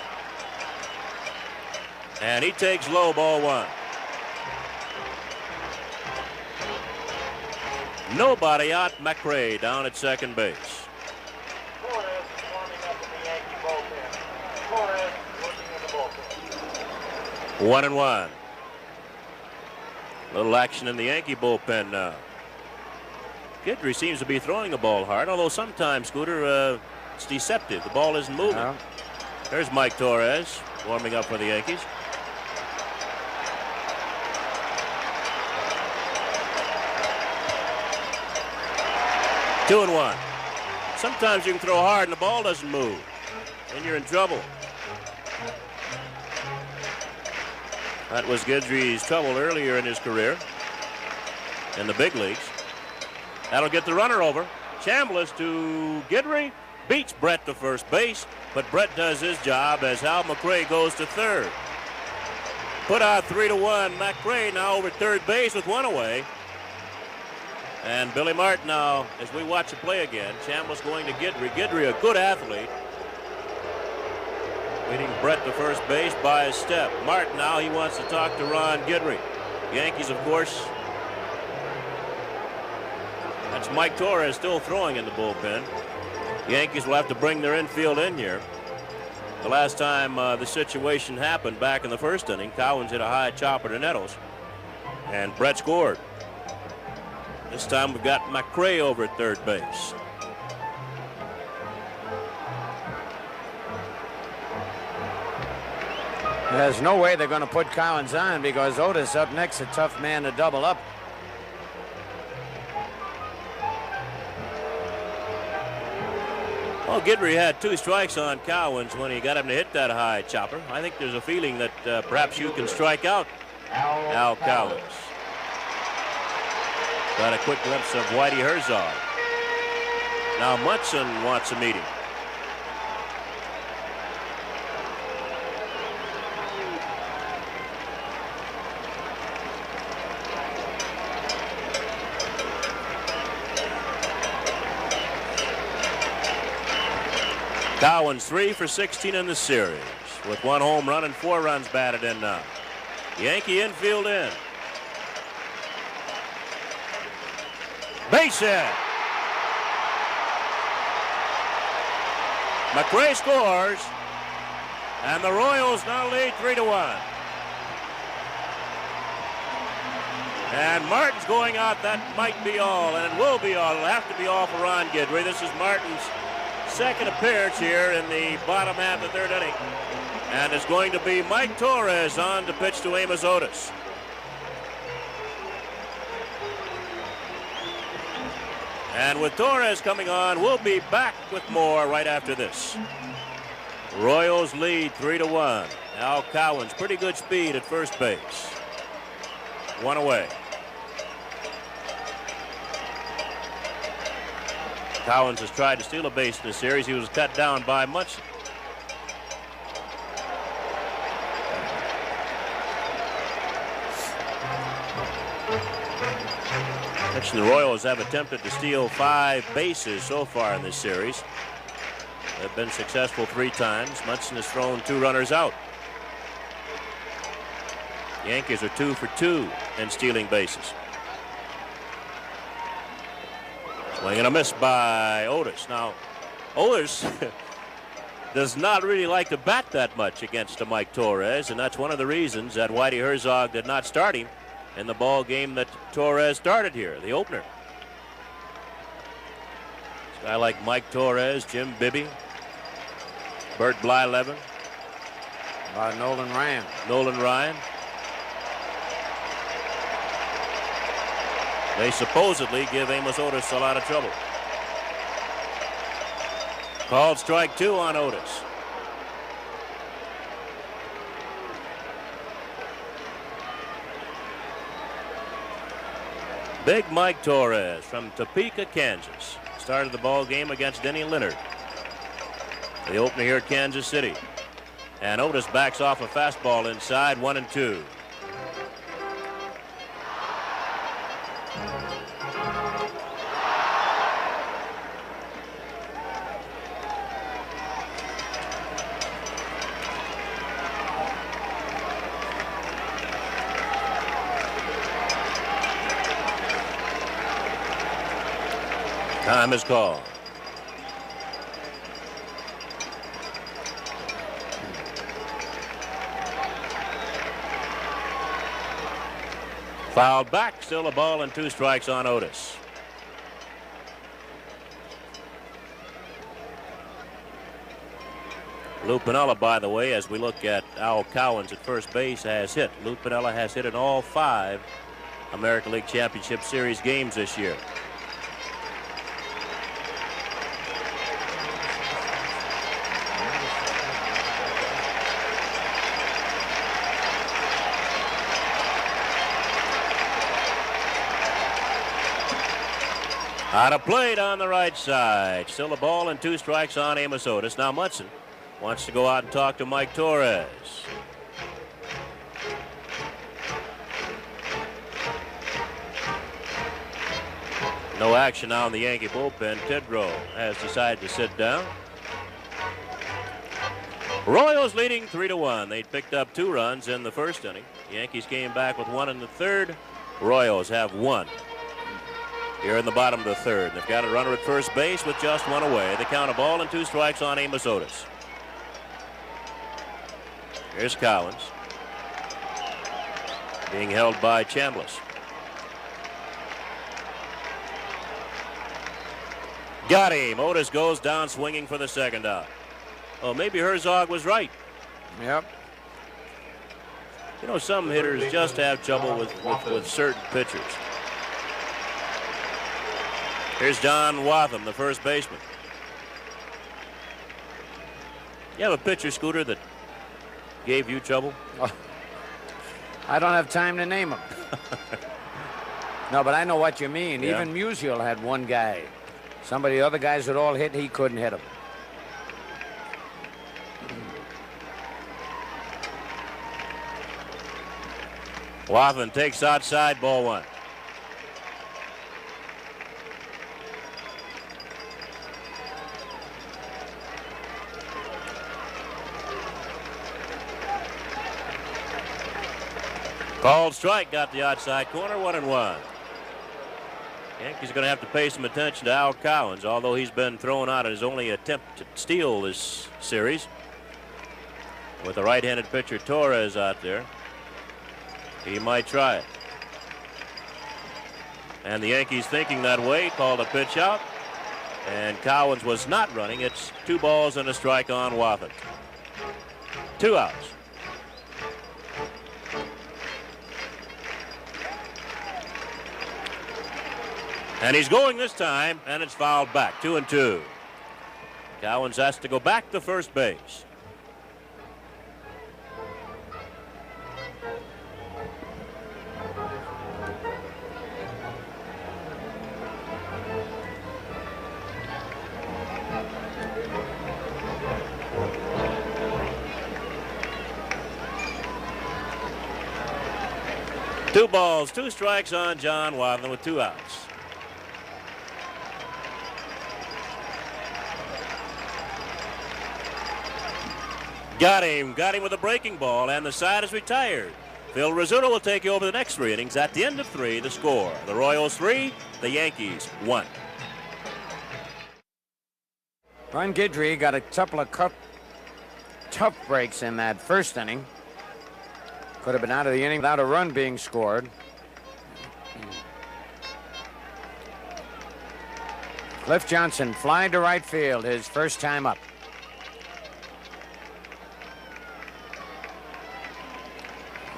And he takes low, ball 1. Nobody out. McRae down at second base. 1-1. Little action in the Yankee bullpen now. Guidry seems to be throwing the ball hard, although sometimes, Scooter, it's deceptive. The ball isn't moving. No. There's Mike Torres warming up for the Yankees. Two and 1. Sometimes you can throw hard and the ball doesn't move, and you're in trouble. That was Guidry's trouble earlier in his career in the big leagues. That'll get the runner over. Chambliss to Guidry, beats Brett to first base, but Brett does his job as Hal McRae goes to third. Put out 3-1. McRae now over third base with 1 away. And Billy Martin now, as we watch the play again, Chambliss going to Guidry. Guidry, a good athlete, leading Brett to first base by a step. Martin now, he wants to talk to Ron Guidry. Yankees, of course, that's Mike Torres still throwing in the bullpen. Yankees will have to bring their infield in here. The last time the situation happened back in the first inning, Cowens hit a high chopper to Nettles, and Brett scored. This time we've got McRae over at third base. There's no way they're going to put Cowens on because Otis up next, a tough man to double up. Well, Guidry had 2 strikes on Cowens when he got him to hit that high chopper. I think there's a feeling that perhaps you can strike out Al Cowens. Got a quick glimpse of Whitey Herzog. Now Munson wants a meeting. Cowens 3 for 16 in the series with 1 home run and 4 runs batted in now. Yankee infield in. Base hit. McRae scores, and the Royals now lead 3-1. And Martin's going out. That might be all, and it will be all. It'll have to be all for Ron Guidry. This is Martin's second appearance here in the bottom half of the 3rd inning. And it's going to be Mike Torres on to pitch to Amos Otis. And with Torres coming on, we'll be back with more right after this. Royals lead 3-1. Al Cowens, pretty good speed at first base. 1 away. Cowens has tried to steal a base in this series. He was cut down by Munson. The Royals have attempted to steal 5 bases so far in this series. They've been successful 3 times. Munson has thrown 2 runners out. Yankees are 2 for 2 in stealing bases. Swing and a miss by Otis. Now, Otis does not really like to bat that much against Mike Torres, and that's one of the reasons that Whitey Herzog did not start him in the ball game that Torres started here, the opener. A guy like Mike Torres, Jim Bibby, Bert Blyleven, Nolan Ryan. Nolan Ryan. They supposedly give Amos Otis a lot of trouble. Called strike 2 on Otis. Big Mike Torres from Topeka, Kansas. Started the ball game against Denny Leonard. The opener here at Kansas City. And Otis backs off a fastball inside, 1-2. Time is called. Fouled back, still a ball and 2 strikes on Otis. Lou Piniella, by the way, as we look at Al Cowens at first base, has hit. Lou Piniella has hit in all 5 American League Championship Series games this year. Out of plate on the right side. Still a ball and 2 strikes on Amos Otis. Now Munson wants to go out and talk to Mike Torres. No action now in the Yankee bullpen. Tidrow has decided to sit down. Royals leading 3-1. They picked up 2 runs in the first inning. The Yankees came back with 1 in the 3rd. Royals have 1. Here in the bottom of the 3rd. They've got a runner at first base with just 1 away. They count a ball and 2 strikes on Amos Otis. Here's Cowens. Being held by Chambliss. Got him. Otis goes down swinging for the 2nd out. Oh, maybe Herzog was right. Yep. You know, some hitters just have trouble with certain pitchers. Here's Don Watham, the first baseman. You have a pitcher, Scooter, that gave you trouble? Oh, I don't have time to name them. No, but I know what you mean. Yeah. Even Musial had one guy. The other guys that all hit, he couldn't hit him. Wathan takes outside, ball one. Called strike, got the outside corner, 1-1. Yankees are going to have to pay some attention to Al Collins, although he's been thrown out at his only attempt to steal this series. With the right-handed pitcher Torres out there, he might try it. And the Yankees, thinking that way, called a pitch out. And Collins was not running. It's 2 balls and a strike on Wathan. 2 outs. And he's going this time, and it's fouled back, 2-2. Collins has to go back to first base. Two balls, 2 strikes on John Wathan with 2 outs. Got him with a breaking ball, and the side is retired. Phil Rizzuto will take you over the next 3 innings. At the end of 3, the score: the Royals 3, the Yankees 1. Ron Guidry got a couple of tough breaks in that first inning. Could have been out of the inning without a run being scored. Cliff Johnson flying to right field, his first time up.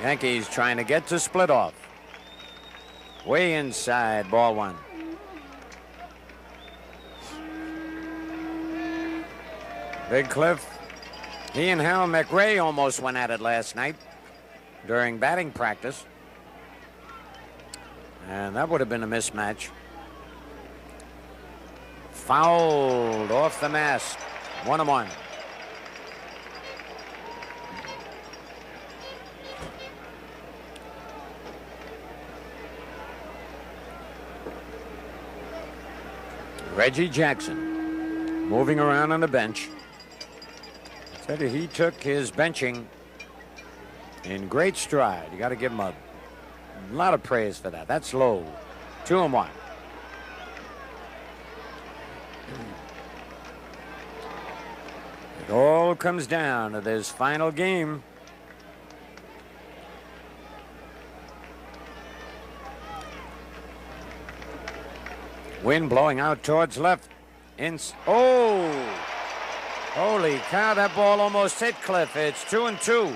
Yankees trying to get to split off. Way inside, ball 1. Big Cliff, he and Hal McRae almost went at it last night during batting practice. And that would have been a mismatch. Fouled off the mask, 1-1. Reggie Jackson moving around on the bench. Said he took his benching in great stride. You got to give him a lot of praise for that. That's low. 2-1. It all comes down to this final game. Wind blowing out towards left. Oh! Holy cow, that ball almost hit Cliff. It's 2-2.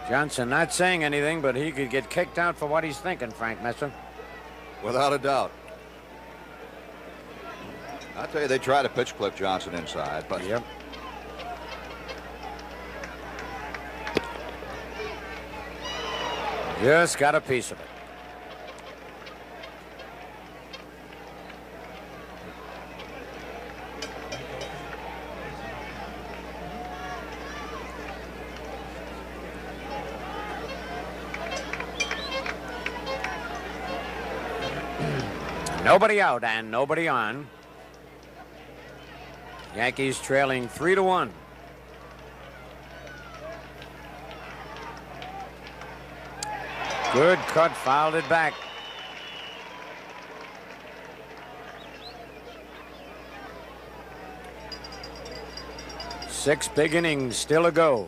Johnson not saying anything, but he could get kicked out for what he's thinking, Frank Messer. Without a doubt. I'll tell you, they try to pitch Cliff Johnson inside, but... Yep. Just got a piece of it. Nobody out and nobody on. Yankees trailing 3-1. Good cut, fouled it back. Six big innings still to go.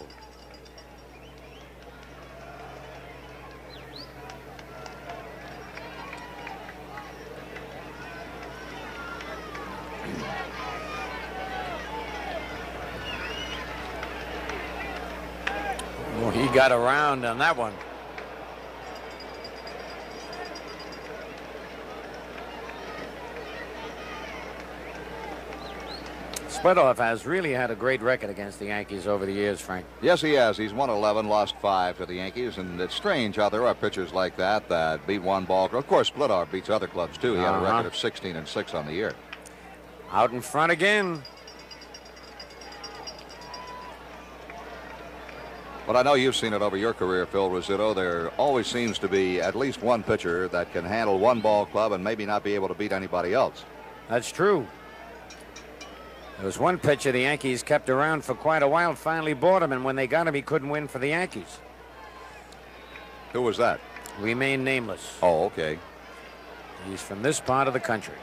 Oh, he got around on that one. Splitoff has really had a great record against the Yankees over the years, Frank. Yes, he has. He's won 11, lost 5 to the Yankees, and it's strange how there are pitchers like that that beat one ball. Of course, Splitoff beats other clubs, too. He had a record of 16-6 on the year. Out in front again. But I know you've seen it over your career, Phil Rizzuto. There always seems to be at least one pitcher that can handle one ball club and maybe not be able to beat anybody else. That's true. There was one pitcher the Yankees kept around for quite a while, finally bought him, and when they got him, he couldn't win for the Yankees. Who was that? Remain nameless. Oh, okay. He's from this part of the country.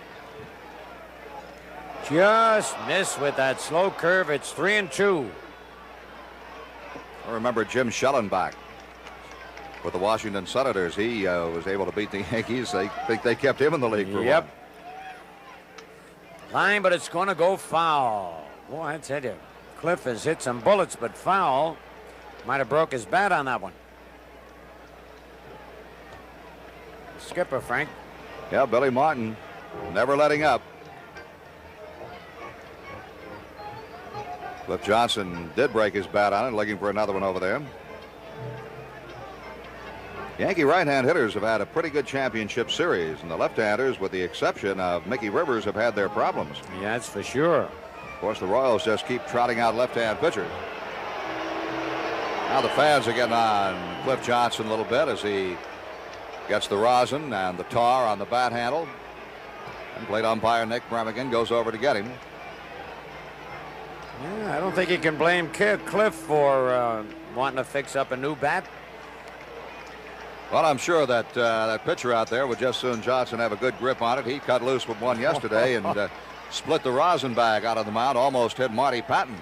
Just missed with that slow curve. It's 3-2. I remember Jim Schellenbach with the Washington Senators. He was able to beat the Yankees. They think they kept him in the league for a while. Line, but it's going to go foul. Boy, I tell you, Cliff has hit some bullets, but foul. Might have broke his bat on that one. Skipper, Frank. Yeah, Billy Martin, never letting up. Cliff Johnson did break his bat on it, looking for another one over there. Yankee right-hand hitters have had a pretty good championship series, and the left-handers, with the exception of Mickey Rivers, have had their problems. Yeah, that's for sure. Of course, the Royals just keep trotting out left-hand pitchers. Now the fans are getting on Cliff Johnson a little bit as he gets the rosin and the tar on the bat handle. And plate umpire Nick Bremigan goes over to get him. Yeah, I don't think you can blame Cliff for wanting to fix up a new bat. Well, I'm sure that that pitcher out there would just soon Johnson have a good grip on it. He cut loose with one yesterday and split the rosin bag out of the mound. Almost hit Marty Patton.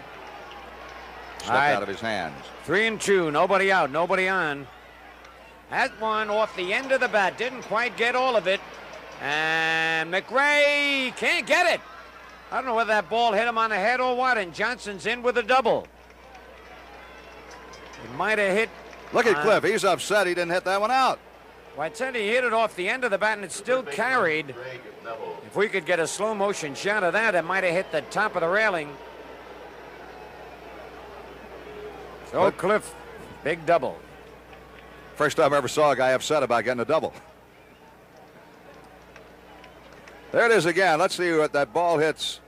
Stepped out of his hands. 3-2. Nobody out. Nobody on. That one off the end of the bat. Didn't quite get all of it. And McRae can't get it. I don't know whether that ball hit him on the head or what. And Johnson's in with a double. He might have hit. Look at Cliff. He's upset he didn't hit that one out. Well, I tell you, he hit it off the end of the bat, and it still carried. If we could get a slow motion shot of that, it might have hit the top of the railing. So Cliff, big double. First time I ever saw a guy upset about getting a double. There it is again. Let's see what that ball hits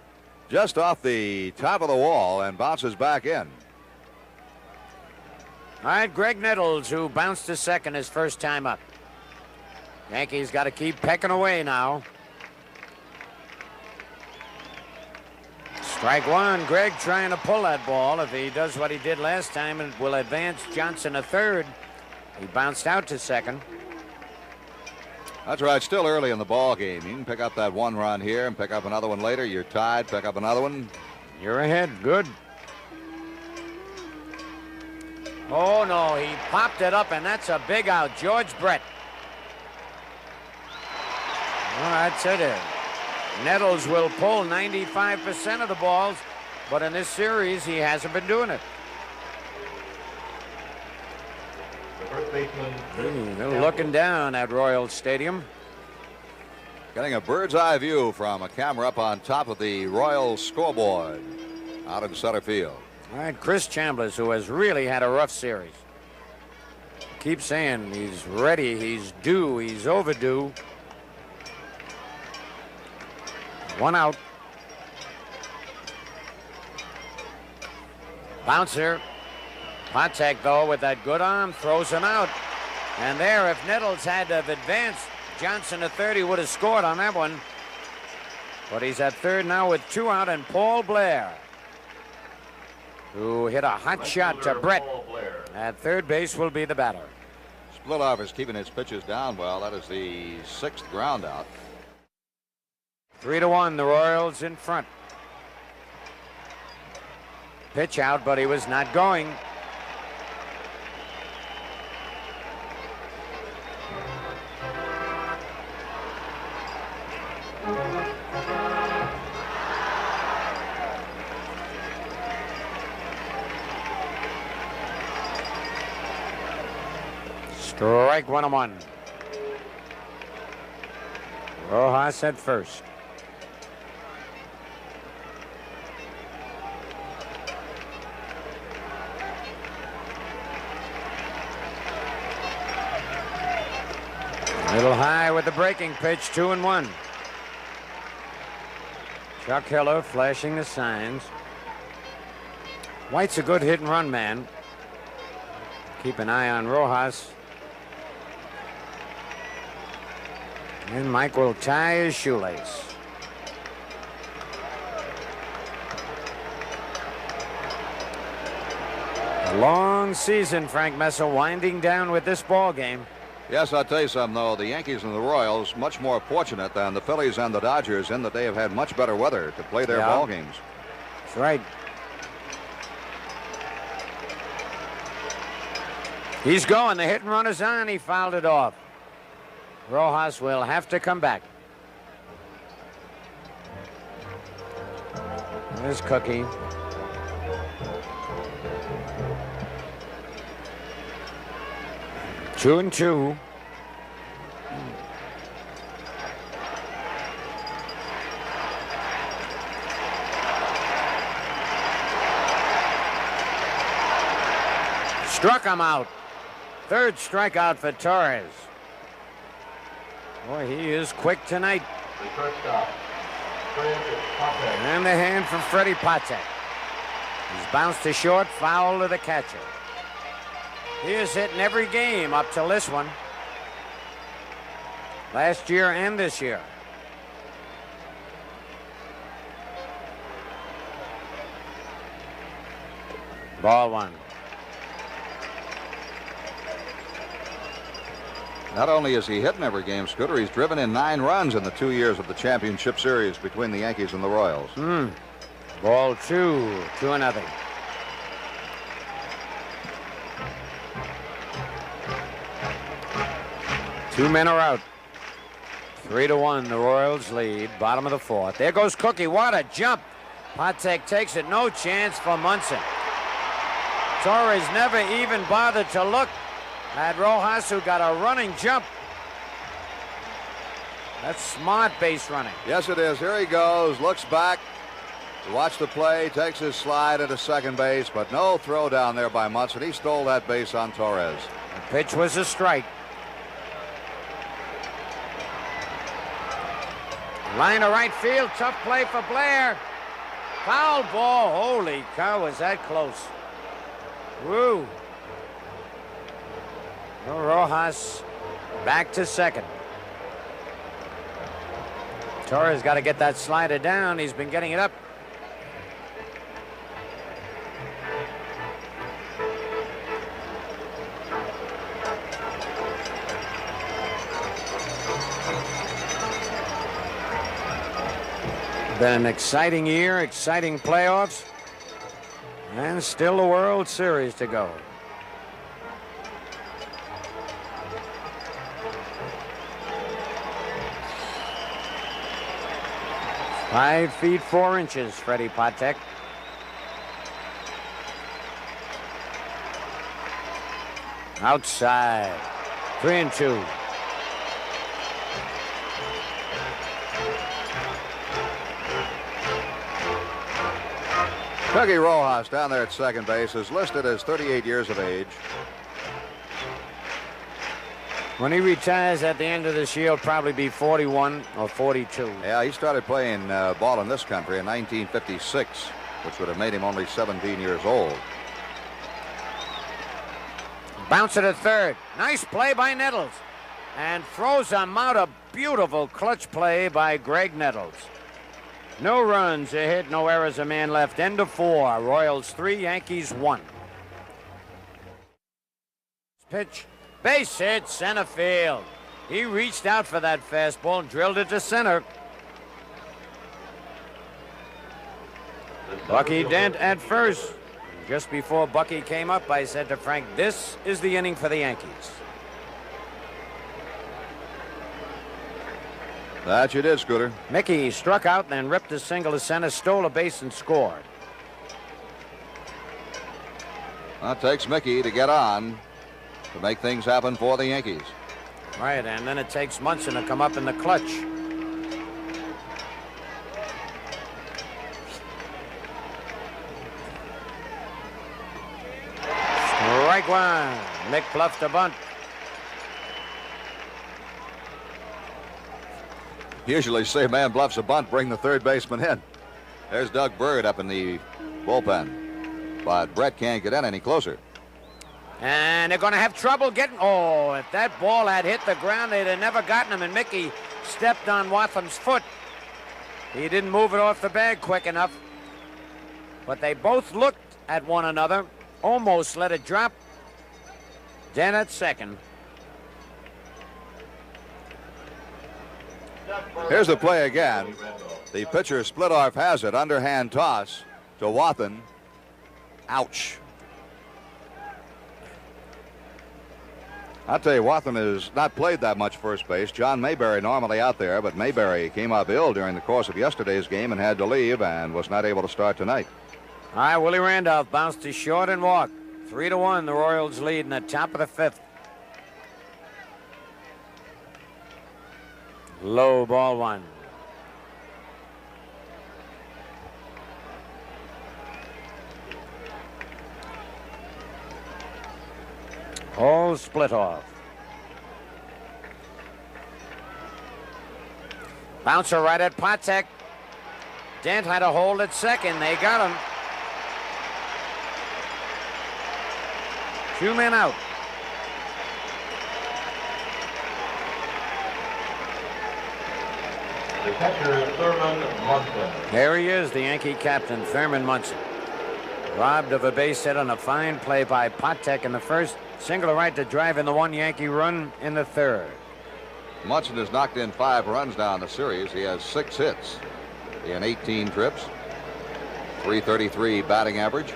just off the top of the wall and bounces back in. All right, Greg Nettles, who bounced to second his first time up. Yankees got to keep pecking away now. Strike one. Greg trying to pull that ball. If he does what he did last time, it will advance Johnson to third. He bounced out to second. That's right. Still early in the ball game. You can pick up that one run here and pick up another one later. You're tied. Pick up another one. You're ahead. Good. Oh, no, he popped it up, and that's a big out. George Brett. Well, that's it. Nettles will pull 95% of the balls, but in this series, he hasn't been doing it. The first baseman. They're looking down at Royal Stadium. Getting a bird's eye view from a camera up on top of the Royal scoreboard out in center field. All right, Chris Chambliss, who has really had a rough series. Keep saying he's ready, he's due, he's overdue. One out. Bouncer. Patek, though, with that good arm, throws him out. And there, if Nettles had to have advanced, Johnson at third, he would have scored on that one. But he's at third now with two out, and Paul Blair, who hit a hot shot to Brett at third base, will be the batter. Splitoff is keeping his pitches down well. That is the 6th ground out. 3-1, the Royals in front. Pitch out, but he was not going. Strike 1-1. Rojas at first. Little high with the breaking pitch, 2-1. Chuck Hiller flashing the signs. White's a good hit and run man. Keep an eye on Rojas. And Mike will tie his shoelace. A long season, Frank Messer, winding down with this ball game. Yes, I'll tell you something, though. The Yankees and the Royals much more fortunate than the Phillies and the Dodgers in that they have had much better weather to play their ball games. That's right. He's going. The hit and run is on. He fouled it off. Rojas will have to come back. There's Cookie. Two and two. Struck him out. Third strikeout for Torres. Boy, he is quick tonight. And the hand from Freddie Patek. He's bounced to short, foul to the catcher. He is hitting every game up till this one. Last year and this year. Ball one. Not only is he hitting every game, Scooter, he's driven in 9 runs in the 2 years of the championship series between the Yankees and the Royals. Ball 2, 2-0. Two men are out. 3-1, the Royals lead. Bottom of the 4th. There goes Cookie. What a jump. Patek takes it. No chance for Munson. Torres never even bothered to look at Rojas, who got a running jump. That's smart base running. Yes, it is. Here he goes. Looks back. Watch the play. Takes his slide into second base, but no throw down there by Munson. He stole that base on Torres. The pitch was a strike. Line of right field. Tough play for Blair. Foul ball. Holy cow, was that close. Woo. Rojas back to second. Torres got to get that slider down. He's been getting it up. Been an exciting year, exciting playoffs, and still the World Series to go. Five feet 4 inches, Freddie Patek. Outside, 3-2. Cookie Rojas down there at second base is listed as 38 years of age. When he retires at the end of this year, he'll probably be 41 or 42. Yeah, he started playing ball in this country in 1956, which would have made him only 17 years old. Bounce it to third. Nice play by Nettles. And throws him out. A beautiful clutch play by Greg Nettles. No runs, a hit, no errors, a man left. End of 4. Royals 3, Yankees 1. Pitch. Base hit, center field. He reached out for that fastball and drilled it to center. Bucky Dent at first. Just before Bucky came up, I said to Frank, this is the inning for the Yankees. That you did, Scooter. Mickey struck out and then ripped a single to center, stole a base and scored. That takes Mickey to get on to make things happen for the Yankees. Right, and then it takes Munson to come up in the clutch. Strike one. Mick bluffed a bunt. usually say man bluffs a bunt, bring the third baseman in. There's Doug Bird up in the bullpen. But Brett can't get in any closer. And they're going to have trouble getting... Oh, if that ball had hit the ground, they'd have never gotten him. And Mickey stepped on Watham's foot. He didn't move it off the bag quick enough. But they both looked at one another, almost let it drop. Then at second. Here's the play again. The pitcher Splitoff has it. Underhand toss to Wathan. Ouch. I'll tell you, Wathan has not played that much first base. John Mayberry normally out there, but Mayberry came up ill during the course of yesterday's game and had to leave and was not able to start tonight. All right, Willie Randolph bounced to short and walked. 3-1, the Royals lead in the top of the fifth. Low ball one. All split off. Bouncer right at Patek. Dent had a hold at second. They got him. 2 men out. The catcher, Thurman Munson. There he is, the Yankee captain, Thurman Munson. Robbed of a base hit on a fine play by Patek in the first. Single right to drive in the one Yankee run in the third. Munson has knocked in 5 runs now in the series. He has 6 hits in 18 trips. .333 batting average.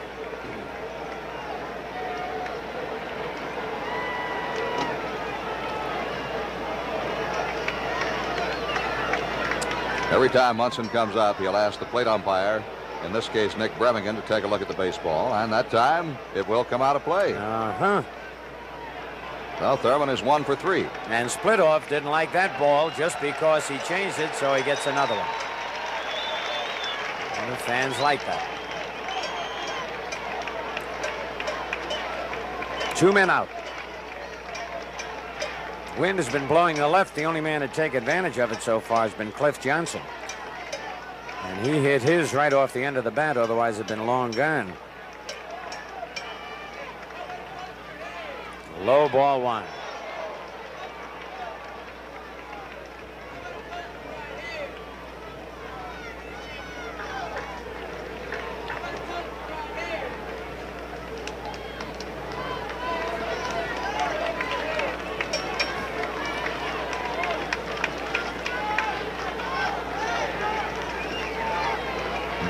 Every time Munson comes up, he'll ask the plate umpire, in this case Nick Bremigan, to take a look at the baseball, and that time it will come out of play. Well, Thurman is 1 for 3. And Splitoff didn't like that ball just because he changed it, so he gets another one. And the fans like that. 2 men out. Wind has been blowing to the left. The only man to take advantage of it so far has been Cliff Johnson. And he hit his right off the end of the bat, otherwise it'd been long gone. Low ball one.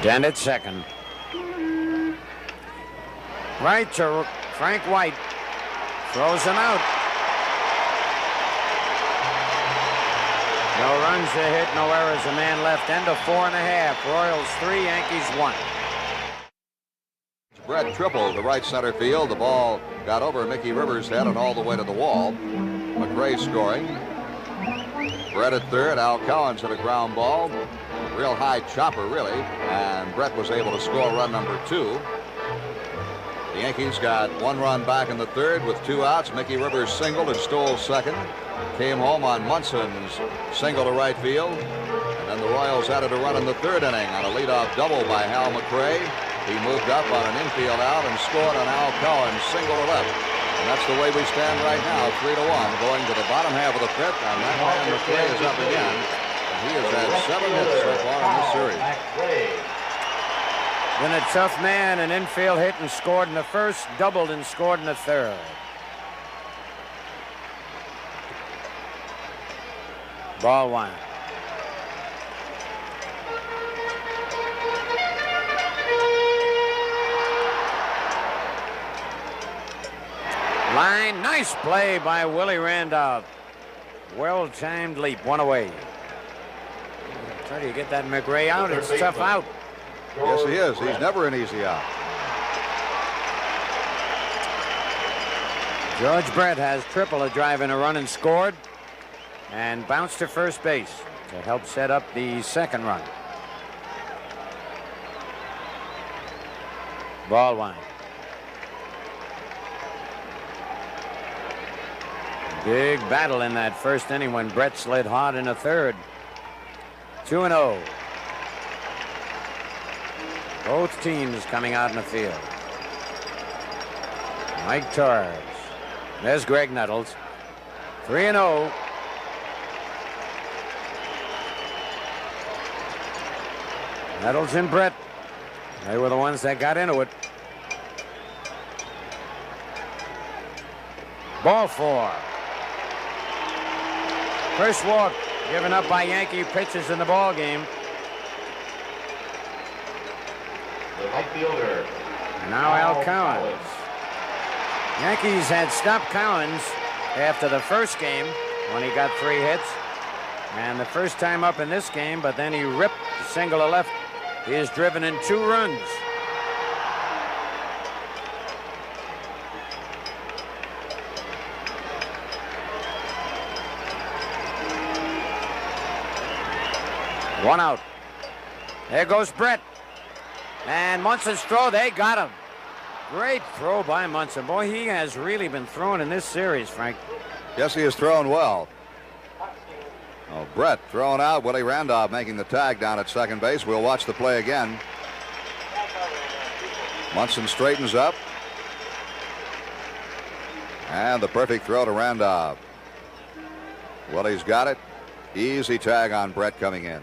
Dent at second. Right to Frank White. Throws him out. No runs to hit, no errors. A man left. End of 4.5. Royals 3, Yankees 1. Brett tripled to right center field. The ball got over Mickey Rivers' head and all the way to the wall. McRae scoring. Brett at third. Al Collins hit a ground ball. Real high chopper, really. And Brett was able to score run number 2. The Yankees got 1 run back in the third with 2 outs. Mickey Rivers singled and stole second. Came home on Munson's single to right field. And then the Royals added a run in the third inning on a leadoff double by Hal McRae. He moved up on an infield out and scored on Al Collins' single to left. And that's the way we stand right now, 3-1, going to the bottom half of the fifth. And that man McRae is up again. And he has had 7 hits so far in this series. Been a tough man, an infield hit and scored in the first, doubled and scored in the third. Ball one. Line, nice play by Willie Randolph. Well-timed leap, 1 away. Try to get that McRae out. It's tough out. Yes, he is. He's never an easy out. George Brett has tripled a drive and a run and scored, and bounced to first base to help set up the second run. Ball one. Big battle in that first inning when Brett slid hard in the third. 2-0. Both teams coming out in the field. Mike Torres. There's Greg Nettles. 3-0. Nettles and Brett. They were the ones that got into it. Ball 4. First walk given up by Yankee pitchers in the ball game. The right fielder. Now Al Collins. Yankees had stopped Collins after the first game when he got 3 hits. And the first time up in this game, but then he ripped the single to left. He has driven in 2 runs. One out. There goes Brett. And Munson's throw, they got him. Great throw by Munson. Boy, he has really been throwing in this series, Frank. Yes, he has thrown well. Oh, Brett thrown out. Willie Randolph making the tag down at second base. We'll watch the play again. Munson straightens up. And the perfect throw to Randolph. Willie's got it. Easy tag on Brett coming in.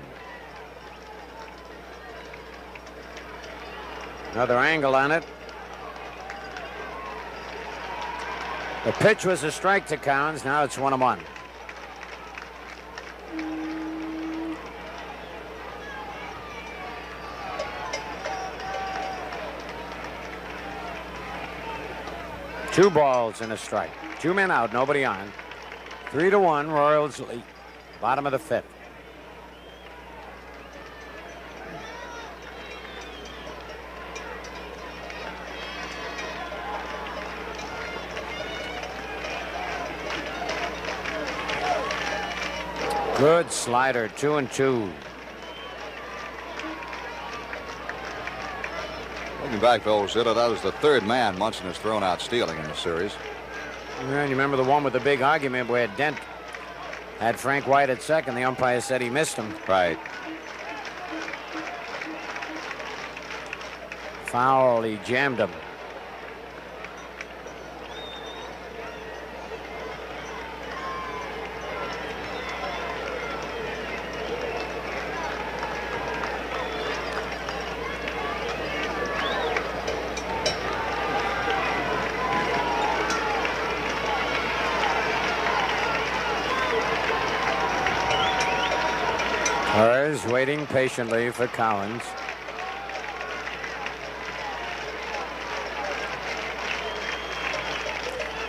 Another angle on it. The pitch was a strike to Collins. Now it's 1-1. Two balls and a strike. 2 men out, nobody on. 3-1, Royals lead. Bottom of the 5th. Good slider, 2-2. Looking back, Bill Zita, that was the 3rd man Munson has thrown out stealing in the series. Yeah, you remember the one with the big argument where Dent had Frank White at second. The umpire said he missed him. Right. Foul, he jammed him. Torres waiting patiently for Collins.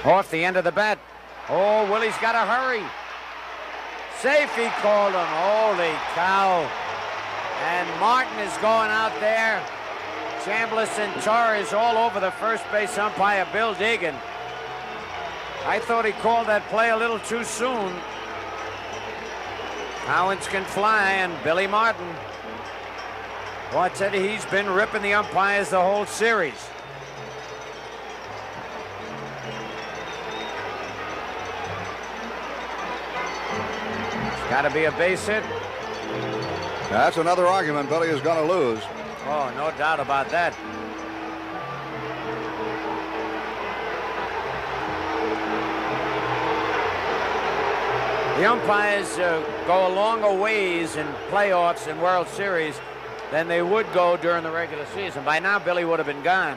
Off the end of the bat. Oh, Willie's got to hurry. Safe, he called him. Holy cow. And Martin is going out there. Chambliss and Torres all over the first base umpire, Bill Deegan. I thought he called that play a little too soon. Collins can fly, and Billy Martin. Well, I tell you, he's been ripping the umpires the whole series. It's got to be a base hit. That's another argument Billy is going to lose. Oh, no doubt about that. The umpires go a longer ways in playoffs and World Series than they would go during the regular season. By now, Billy would have been gone.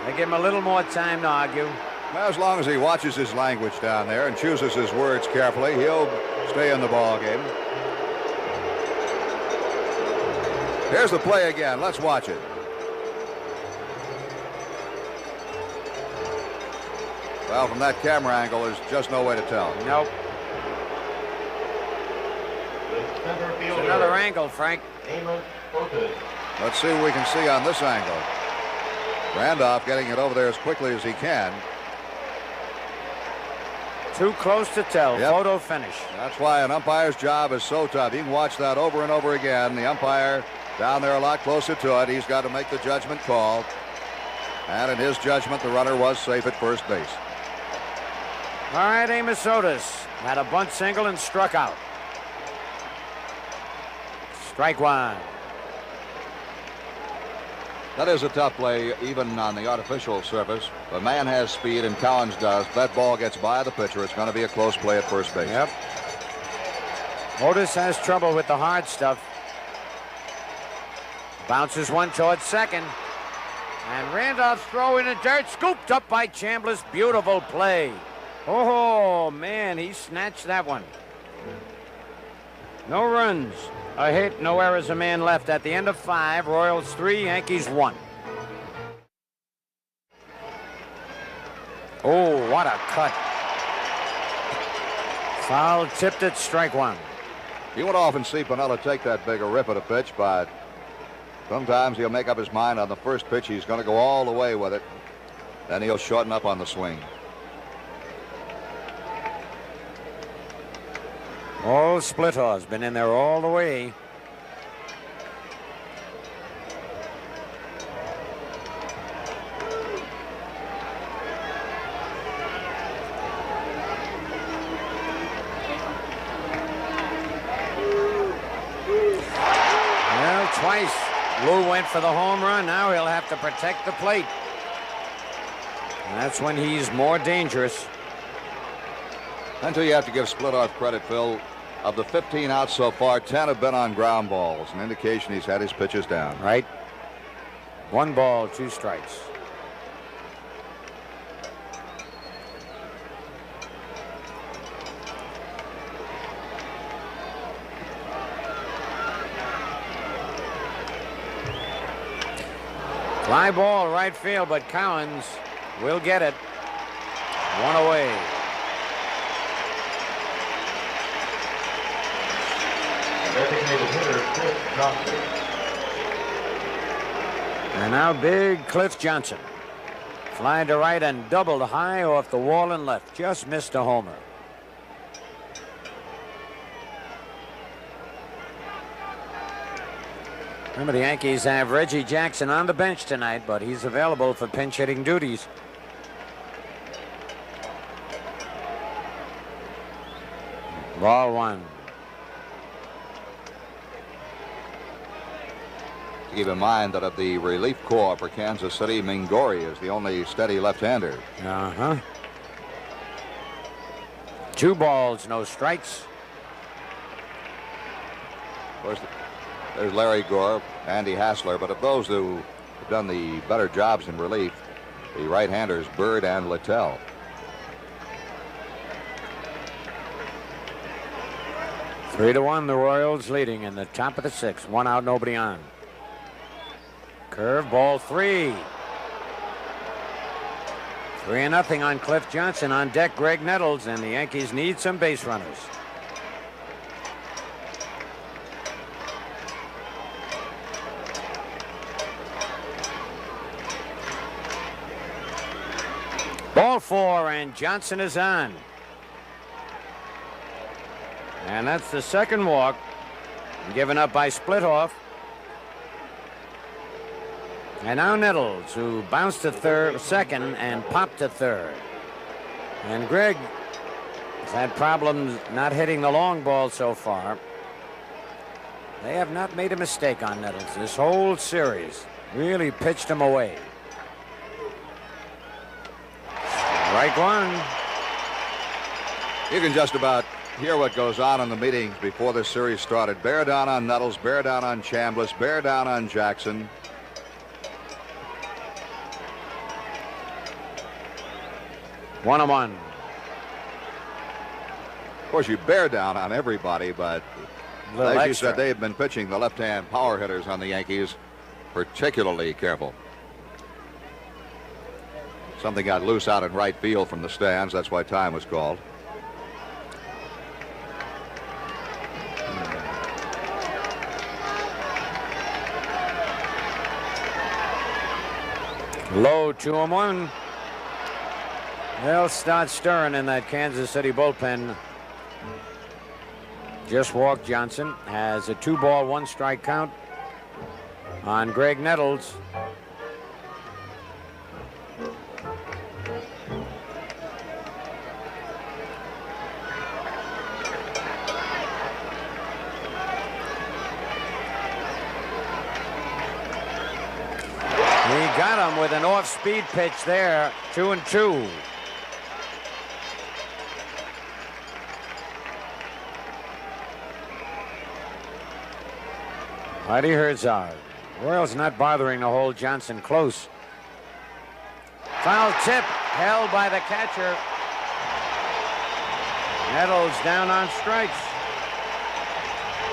They give him a little more time to argue. As long as he watches his language down there and chooses his words carefully, he'll stay in the ball game. Here's the play again. Let's watch it. Well, from that camera angle, there's just no way to tell. Nope. The center It's fielder. another angle, Frank. Amos Otis. Let's see what we can see on this angle. Randolph getting it over there as quickly as he can. Too close to tell. Yep. Photo finish. That's why an umpire's job is so tough. You can watch that over and over again. The umpire down there a lot closer to it. He's got to make the judgment call. And in his judgment, the runner was safe at first base. All right, Amos Otis had a bunt single and struck out. Strike one. That is a tough play, even on the artificial surface. The man has speed, and Cowens does. That ball gets by the pitcher. It's going to be a close play at first base. Yep. Otis has trouble with the hard stuff. Bounces one towards second. And Randolph's throw in the dirt, scooped up by Chambliss. Beautiful play. Oh, man, he snatched that one. No runs, a hit, no errors, a man left. At the end of 5, Royals 3, Yankees 1. Oh, what a cut. Foul tipped it, strike one. You won't often see Piniella take that big a rip at a pitch, but sometimes he'll make up his mind on the first pitch. He's going to go all the way with it. Then he'll shorten up on the swing. Old Splitter's been in there all the way. Well, twice Lou went for the home run. Now he'll have to protect the plate. And that's when he's more dangerous. Until you have to give Splittoff credit, Phil. Of the 15 outs so far, 10 have been on ground balls, an indication he's had his pitches down. Right. 1 ball, 2 strikes. Fly ball right field, but Cowens will get it. 1 away. Designated hitter, Cliff Johnson. And now big Cliff Johnson. Fly to right and doubled high off the wall and left. Just missed a homer. Remember, the Yankees have Reggie Jackson on the bench tonight, but he's available for pinch hitting duties. Ball 1. Keep in mind that of the relief corps for Kansas City, Mingori is the only steady left-hander. 2 balls, no strikes. Of course, there's Larry Gore, Andy Hassler, but of those who have done the better jobs in relief, the right-handers Bird and Littell. Three to 1, the Royals leading in the top of the 6th. 1 out, nobody on. Curve ball 3. 3-0 on Cliff Johnson. On deck, Greg Nettles, and the Yankees need some base runners. Ball 4, and Johnson is on. And that's the second walk given up by Splittoff. And now Nettles, who bounced to second and popped to third. And Greg has had problems not hitting the long ball so far. They have not made a mistake on Nettles this whole series. Really pitched him away. Strike 1. You can just about hear what goes on in the meetings before this series started. Bear down on Nettles, bear down on Chambliss, bear down on Jackson. One on one. Of course, you bear down on everybody, but as you said, they've been pitching the left-hand power hitters on the Yankees particularly careful. Something got loose out in right field from the stands. That's why time was called. Low 2-1. They'll start stirring in that Kansas City bullpen. Just walked Johnson. Has a 2-ball, 1-strike count on Greg Nettles. got him with an off-speed pitch there. 2-2. Heidi Herzog. Royals not bothering to hold Johnson close. Foul tip held by the catcher. Nettles down on strikes.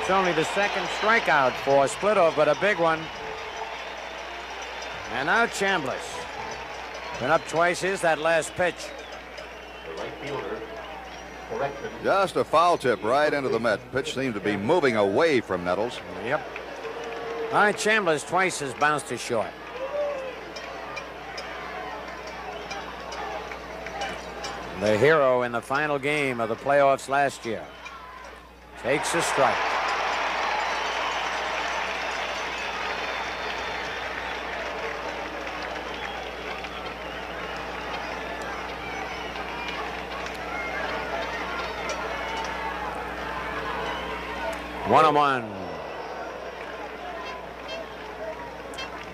It's only the second strikeout for Splitoff, but a big one. And now Chambliss. Been up twice. Here's that last pitch. The right fielder, correction. Just a foul tip right into the mitt. Pitch seemed to be moving away from Nettles. Yep. All right, Chambliss twice has bounced to short. The hero in the final game of the playoffs last year takes a strike. One-on-one.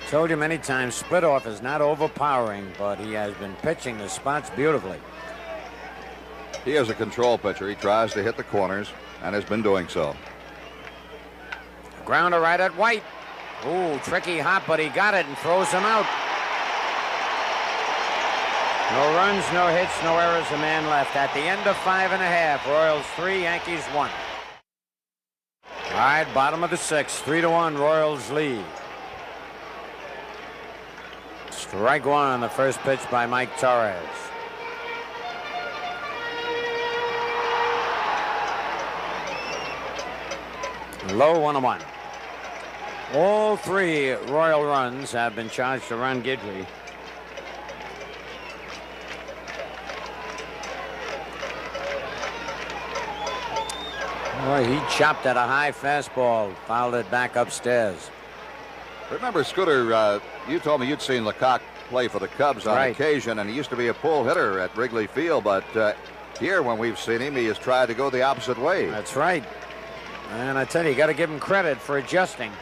Told you many times, Splitoff is not overpowering, but he has been pitching the spots beautifully. He is a control pitcher. He tries to hit the corners and has been doing so. Grounder right at White. Ooh, tricky hop, but he got it and throws him out. No runs, no hits, no errors, a man left. At the end of 5.5, Royals 3, Yankees 1. All right, bottom of the 6th, 3-1, Royals lead. Strike one on the first pitch by Mike Torres. Low 1-1. All 3 Royal runs have been charged to Ron Guidry. Boy, he chopped at a high fastball, fouled it back upstairs. Remember, Scooter, you told me you'd seen Lecoq play for the Cubs on occasion, and he used to be a pull hitter at Wrigley Field, but here, when we've seen him, he has tried to go the opposite way. That's right. And I tell you, you got to give him credit for adjusting.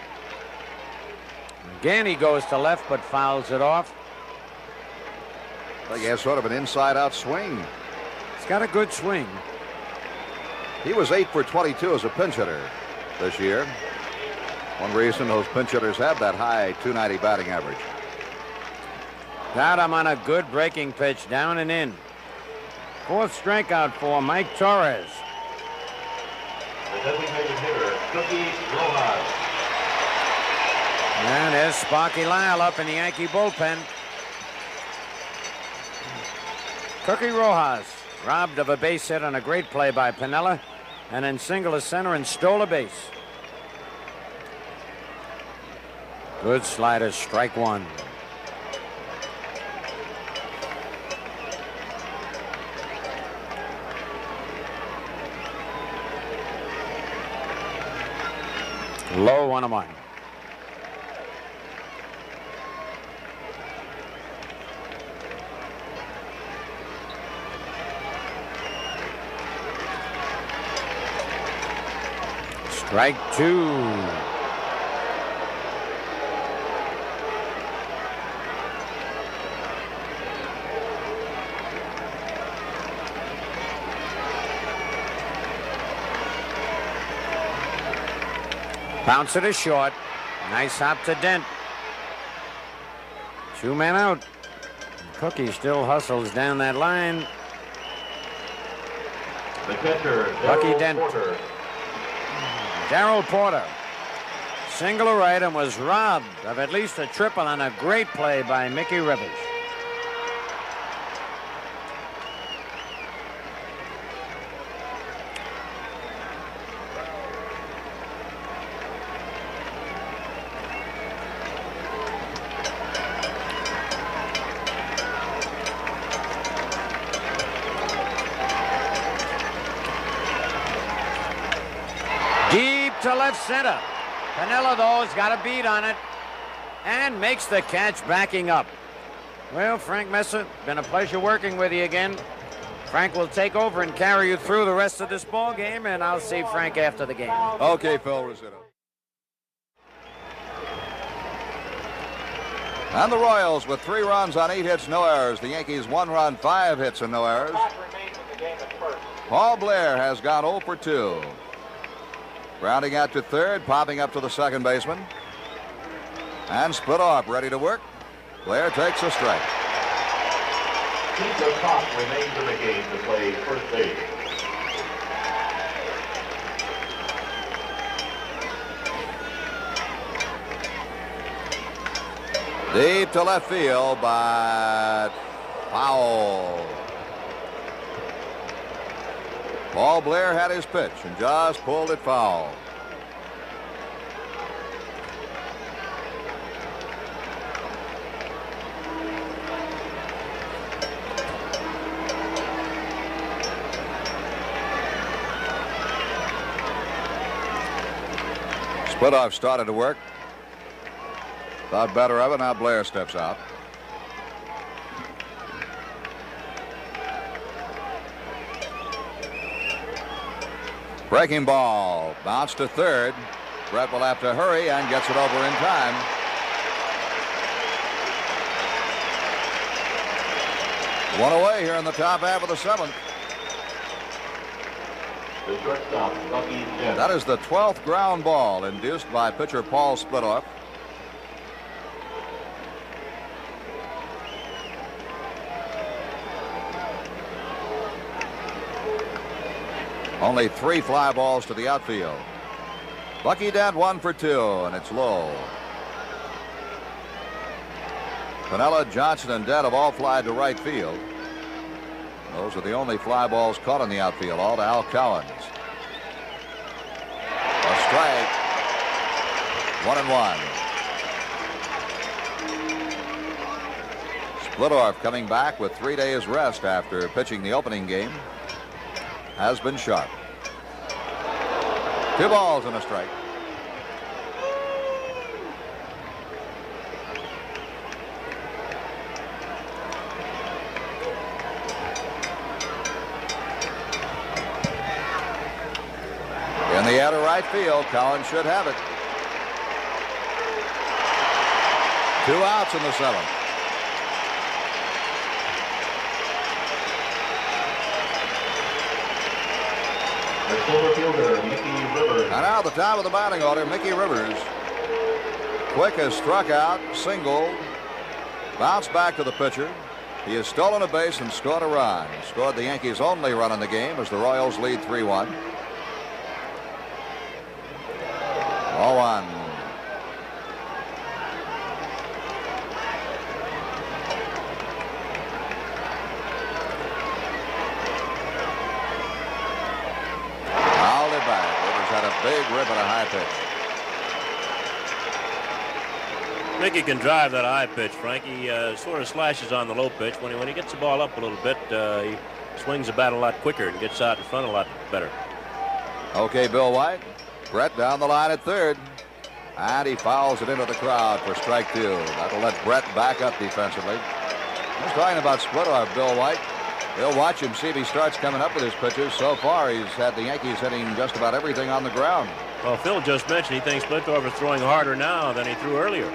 Again, he goes to left, but fouls it off. Like he has sort of an inside-out swing. He's got a good swing. He was 8 for 22 as a pinch hitter this year. One reason those pinch hitters have that high 290 batting average. Got him on a good breaking pitch, down and in. 4th strikeout for Mike Torres. The designated hitter, Cookie Rojas. And there's Sparky Lyle up in the Yankee bullpen. Cookie Rojas robbed of a base hit on a great play by Piniella, and then singled to center and stole a base. Good slider, strike one. Low 1-1. Strike 2. Bounce it to short. Nice hop to Dent. 2 men out. Cookie still hustles down that line. The catcher, Lucky Darryl Dent. Porter. Darryl Porter. Single to right and was robbed of at least a triple on a great play by Mickey Rivers. To left center. Piniella, though, has got a beat on it and makes the catch backing up. Well, Frank Messer, been a pleasure working with you again. Frank will take over and carry you through the rest of this ball game, and I'll see Frank after the game. Okay, Phil Rizzuto. And the Royals with 3 runs on 8 hits, no errors. The Yankees 1 run, 5 hits, and no errors. Paul Blair has gone 0 for 2. Grounding out to third, popping up to the second baseman. And split off, ready to work. Blair takes a strike. Keith Cox remains in the game to play first base. Deep to left field, but foul. Paul Blair had his pitch and just pulled it foul. Splitoff started to work. Thought better of it. Now Blair steps out. Breaking ball. Bounce to third. Brett will have to hurry and gets it over in time. One away here in the top half of the 7th. The shortstop, Bucky Dent. That is the 12th ground ball induced by pitcher Paul Splitoff. Only 3 fly balls to the outfield. Bucky Dent 1 for 2, and it's low. Piniella, Johnson, and Dent have all flied to right field. Those are the only fly balls caught in the outfield, all to Al Cowens. A strike. 1-1. Splitoff coming back with 3 days rest after pitching the opening game. Has been sharp. 2 balls and a strike. In the air to right field, Collins should have it. 2 outs in the 7th. And now at the top of the batting order, Mickey Rivers. Quick has struck out, singled, bounced back to the pitcher. He has stolen a base and scored a run. Scored the Yankees' only run in the game as the Royals lead 3-1. 0-1. Big rip and a high pitch. Mickey can drive that high pitch, Frank. He sort of slashes on the low pitch. When he gets the ball up a little bit, he swings the bat a lot quicker and gets out in front a lot better. Okay, Bill White. Brett down the line at third. And he fouls it into the crowd for strike 2. That'll let Brett back up defensively. Just talking about Splitoff, Bill White. We'll watch him, see if he starts coming up with his pitches. So far, he's had the Yankees hitting just about everything on the ground. Well, Phil just mentioned he thinks Splitoff is throwing harder now than he threw earlier.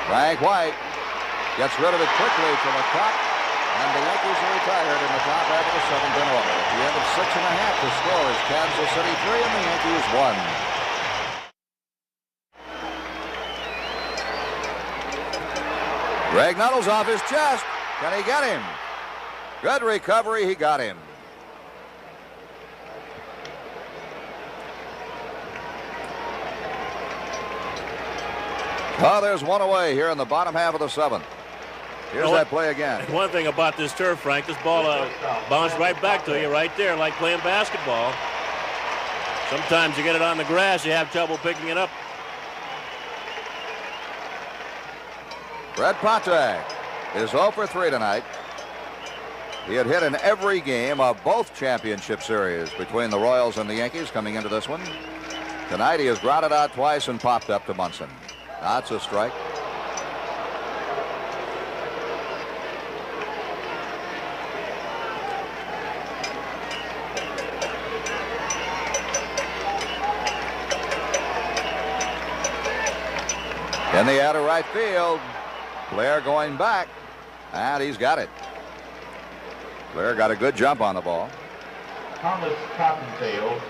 Frank White gets rid of it quickly to the top, and the Yankees are retired in the top half of the 7th in order. At the end of 6 1/2, the score is Kansas City 3 and the Yankees 1. Greg Nuttall's off his chest. Can he get him? Good recovery. He got him. Oh, there's one away here in the bottom half of the 7th. Here's that play again. One thing about this turf, Frank, this ball bounced right back to you right there like playing basketball. Sometimes you get it on the grass, you have trouble picking it up. Brett Pontek is 0 for 3 tonight. He had hit in every game of both championship series between the Royals and the Yankees coming into this one. Tonight he has grounded out twice and popped up to Munson. That's a strike. In the air to right field. Blair going back, and he's got it. Blair got a good jump on the ball. Thomas Cottontail.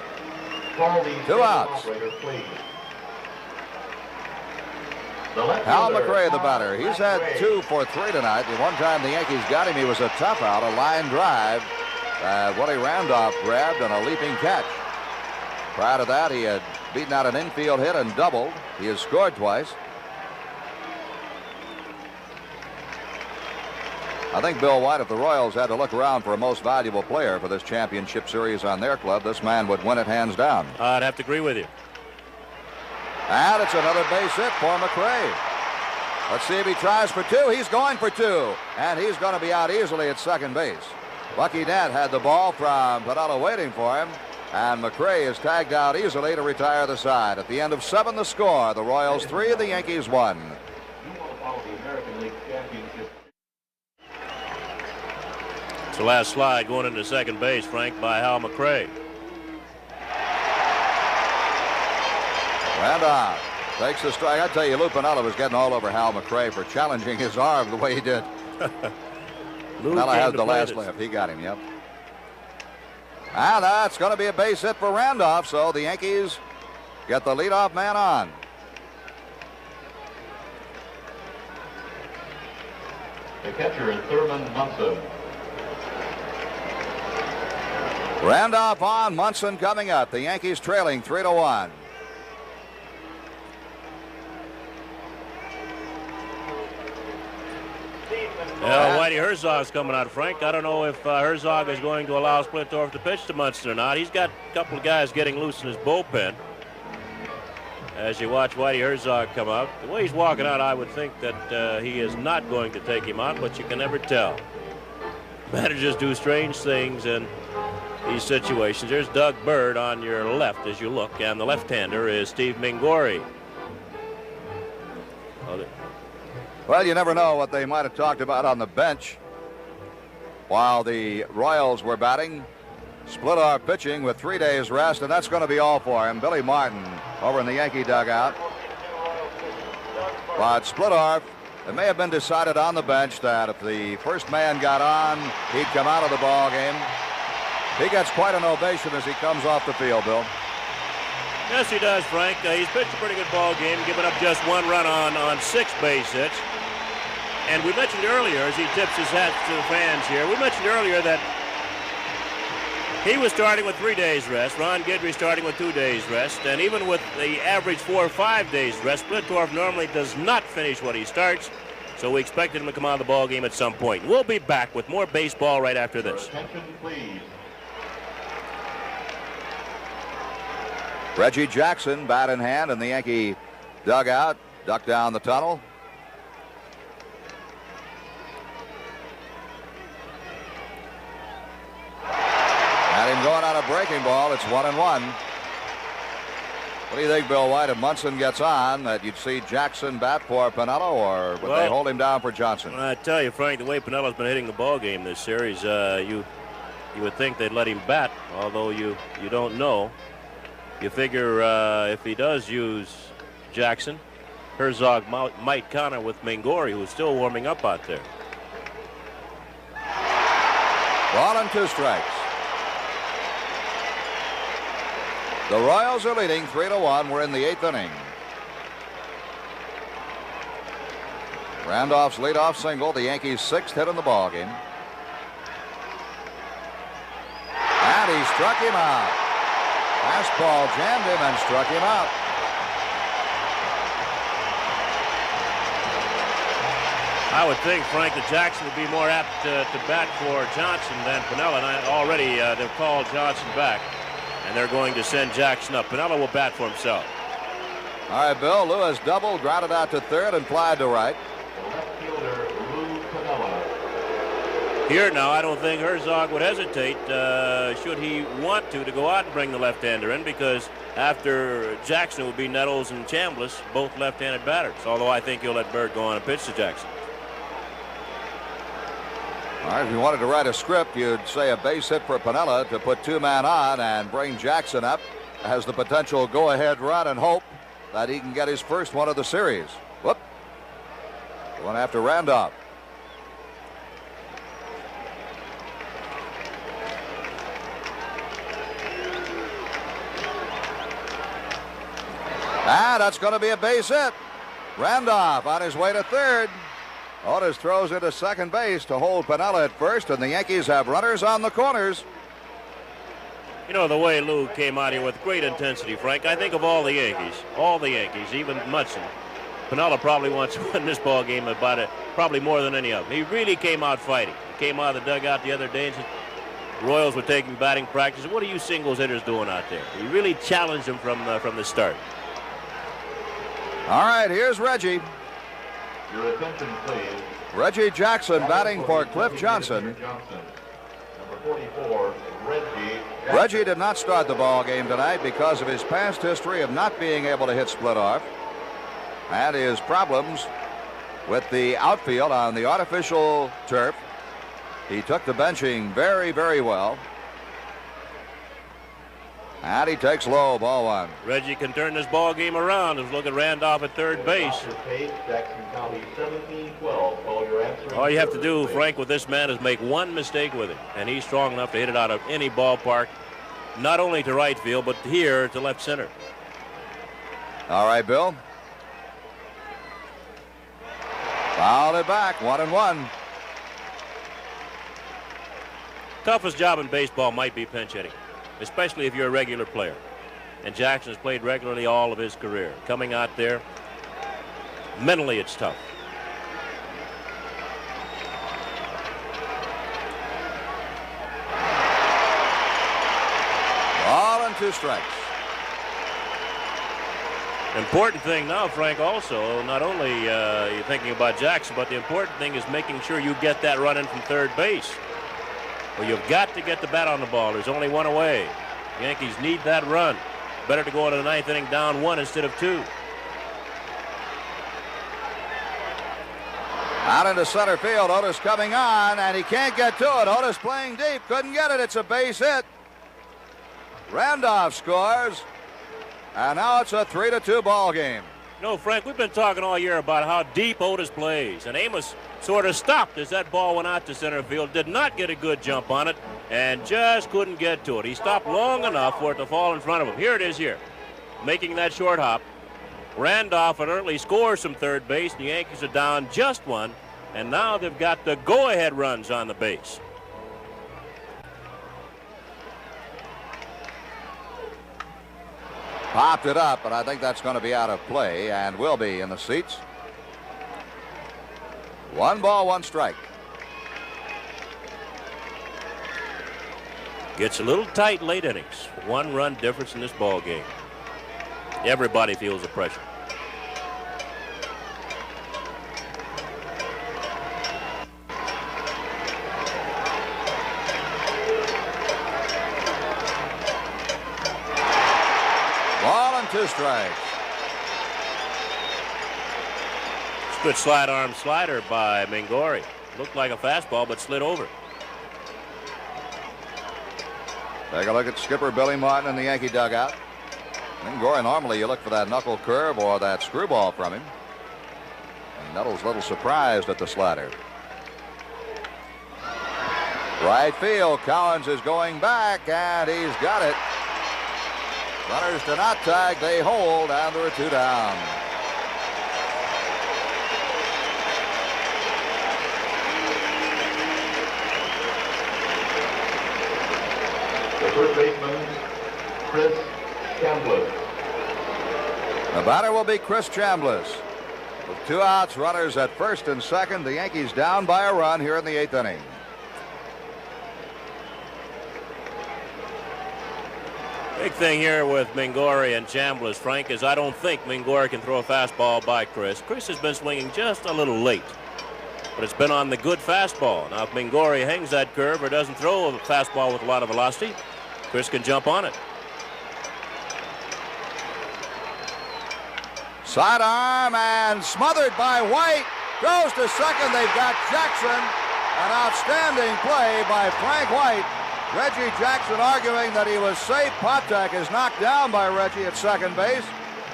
Call the 2 outs. operator, please. Hal McRae, the batter. He's had 2 for 3 tonight. The one time the Yankees got him, he was a tough out, a line drive. Willie Randolph grabbed on a leaping catch. Prior to that, he had beaten out an infield hit and doubled. He has scored twice. I think, Bill White, if the Royals had to look around for a most valuable player for this championship series on their club, this man would win it hands down. I'd have to agree with you. And it's another base hit for McRae. Let's see if he tries for 2. He's going for 2. And he's going to be out easily at second base. Bucky Dent had the ball from Piniella waiting for him. And McRae is tagged out easily to retire the side. At the end of 7, the score. The Royals 3, the Yankees 1. You want to follow the American League Championship. It's the last slide going into second base, Frank, by Hal McRae. Randolph takes the strike. I tell you, Lou Piniella was getting all over Hal McRae for challenging his arm the way he did. Piniella has the last laugh. He got him, yep. And that's going to be a base hit for Randolph, so the Yankees get the leadoff man on. The catcher is Thurman Munson. Randolph on, Munson coming up. The Yankees trailing 3-1. Well, Whitey Herzog's coming out, Frank. I don't know if Herzog is going to allow Splittorff to pitch to Munson or not. He's got a couple of guys getting loose in his bullpen. As you watch Whitey Herzog come out, the way he's walking out, I would think that he is not going to take him out, but you can never tell. Managers do strange things in these situations. There's Doug Bird on your left as you look, and the left-hander is Steve Mingori. Well, you never know what they might have talked about on the bench while the Royals were batting. Splittorff pitching with 3 days rest, and that's going to be all for him. Billy Martin over in the Yankee dugout. But Splittorff, it may have been decided on the bench that if the first man got on, he'd come out of the ball game. He gets quite an ovation as he comes off the field, Bill. Yes, he does, Frank. He's pitched a pretty good ball game, giving up just 1 run on 6 base hits. And we mentioned earlier, as he tips his hat to the fans here, we mentioned earlier that he was starting with 3 days rest. Ron Guidry starting with 2 days rest. And even with the average 4 or 5 days rest, Splittorff normally does not finish what he starts. So we expected him to come out of the ball game at some point. We'll be back with more baseball right after this. Attention, please. Reggie Jackson, bat in hand in the Yankee dugout, ducked down the tunnel. And him going on a breaking ball. It's 1-1. What do you think, Bill White, if Munson gets on, that you'd see Jackson bat for Piniella, or would they hold him down for Johnson? I tell you, Frank, the way Pinella's been hitting the ball game this series, you would think they'd let him bat, although you don't know. You figure if he does use Jackson, Herzog might counter with Mingori, who's still warming up out there. Ball and 2 strikes. The Royals are leading 3-1. We're in the 8th inning. Randolph's leadoff single, the Yankees' 6th hit in the ball game. And he struck him out. Fastball jammed him and struck him out. I would think, Frank, that Jackson would be more apt to bat for Johnson than Piniella. And already they've called Johnson back, and they're going to send Jackson up. Piniella will bat for himself. All right, Bill. Lewis doubled, grounded out to third, and flied to right. Left fielder Lou Piniella. Here now, I don't think Herzog would hesitate, should he want to go out and bring the left-hander in, because after Jackson would be Nettles and Chambliss, both left-handed batters, although I think he'll let Bird go on and pitch to Jackson. All right, if you wanted to write a script, you'd say a base hit for Piniella to put 2-man on and bring Jackson up as the potential go-ahead run and hope that he can get his first one of the series. Whoop. Going after Randolph. And that's going to be a base hit. Randolph on his way to third. Otis throws into second base to hold Piniella at first, and the Yankees have runners on the corners. You know, the way Lou came out here with great intensity, Frank, I think of all the Yankees, even Mudson. Piniella probably wants to win this ball game about it, probably more than any of them. He really came out fighting. He came out of the dugout the other day and said, the Royals were taking batting practice. What are you singles hitters doing out there? He really challenged them from the start. All right, here's Reggie. Your attention, please. Reggie Jackson batting for Cliff Johnson. Number 44, Reggie. Reggie did not start the ball game tonight because of his past history of not being able to hit split off and his problems with the outfield on the artificial turf. He took the benching very, very well. And he takes low, ball one. Reggie can turn this ball game around. Let's look at Randolph at third base. All you have to do, Frank, with this man is make one mistake with it, and he's strong enough to hit it out of any ballpark, not only to right field, but here to left center. All right, Bill. Fouled it back, 1-1. Toughest job in baseball might be pinch hitting, especially if you're a regular player. And Jackson has played regularly all of his career. Coming out there, mentally it's tough. Ball and 2 strikes. Important thing now, Frank, also, not only you're thinking about Jackson, but the important thing is making sure you get that run in from third base. Well, you've got to get the bat on the ball. There's only one away. The Yankees need that run. Better to go into the 9th inning down 1 instead of 2. Out into center field. Otis coming on, and he can't get to it. Otis playing deep. Couldn't get it. It's a base hit. Randolph scores. And now it's a 3-2 ball game. No, Frank, we've been talking all year about how deep Otis plays. And Amos sort of stopped as that ball went out to center field. Did not get a good jump on it and just couldn't get to it. He stopped long enough for it to fall in front of him. Here it is here, making that short hop. Randolph and Early scores from third base. The Yankees are down just 1. And now they've got the go-ahead runs on the base. Popped it up, but I think that's going to be out of play and will be in the seats. 1 ball, 1 strike. Gets a little tight late innings. 1-run difference in this ball game. Everybody feels the pressure. Ball and 2 strikes. Good slide arm slider by Mingori. Looked like a fastball, but slid over. Take a look at skipper Billy Martin in the Yankee dugout. Mingori, normally you look for that knuckle curve or that screwball from him. And Nettles a little surprised at the slider. Right field, Collins is going back, and he's got it. Runners do not tag, they hold, and there are 2 down. The first baseman, Chris Chambliss. The batter will be Chris Chambliss. With 2 outs, runners at first and second. The Yankees down by a run here in the 8th inning. Big thing here with Mingori and Chambliss, Frank, is I don't think Mingori can throw a fastball by Chris. Chris has been swinging just a little late, but it's been on the good fastball. Now, if Mingori hangs that curve or doesn't throw a fastball with a lot of velocity, Chris can jump on it. Sidearm and smothered by White. Goes to second. They've got Jackson. An outstanding play by Frank White. Reggie Jackson arguing that he was safe. Patek is knocked down by Reggie at second base.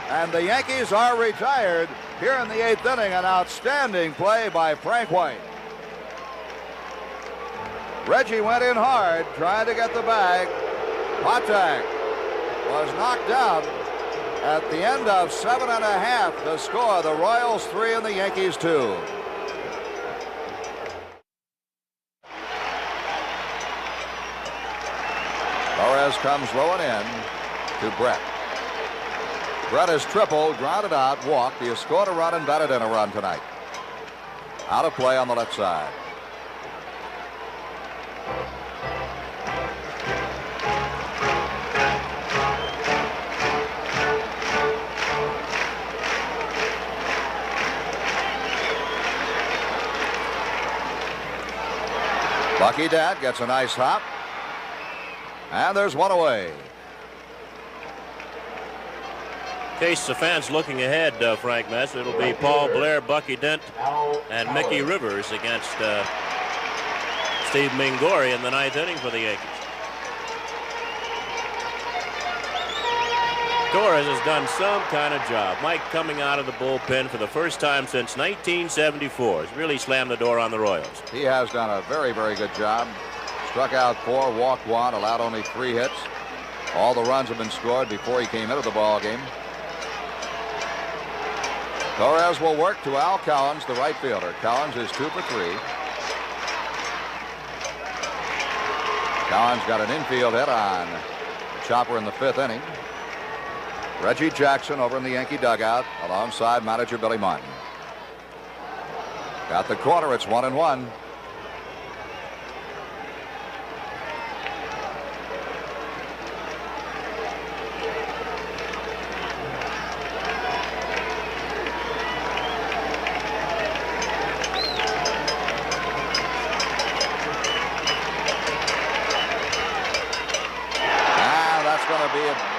And the Yankees are retired here in the 8th inning. An outstanding play by Frank White. Reggie went in hard, trying to get the bag. Patek was knocked out at the end of 7.5 to score. The Royals 3 and the Yankees 2. Torres comes low and in to Brett. Brett has tripled, grounded out, walked. He has scored a run and batted in a run tonight. Out of play on the left side. Bucky Dent gets a nice hop. And there's one away. In case the fans looking ahead, Frank Mess, it'll be Paul Blair, Bucky Dent, and Mickey Rivers against Steve Mingori in the 9th inning for the Yankees. Torres has done some kind of job. Mike coming out of the bullpen for the first time since 1974 has really slammed the door on the Royals. He has done a very, very good job. Struck out 4, walked 1, allowed only 3 hits. All the runs have been scored before he came into the ball game. Torres will work to Al Cowens, the right fielder. Cowens is 2 for 3. Cowens got an infield hit on the chopper in the 5th inning. Reggie Jackson over in the Yankee dugout alongside manager Billy Martin. Got the corner. It's 1-1.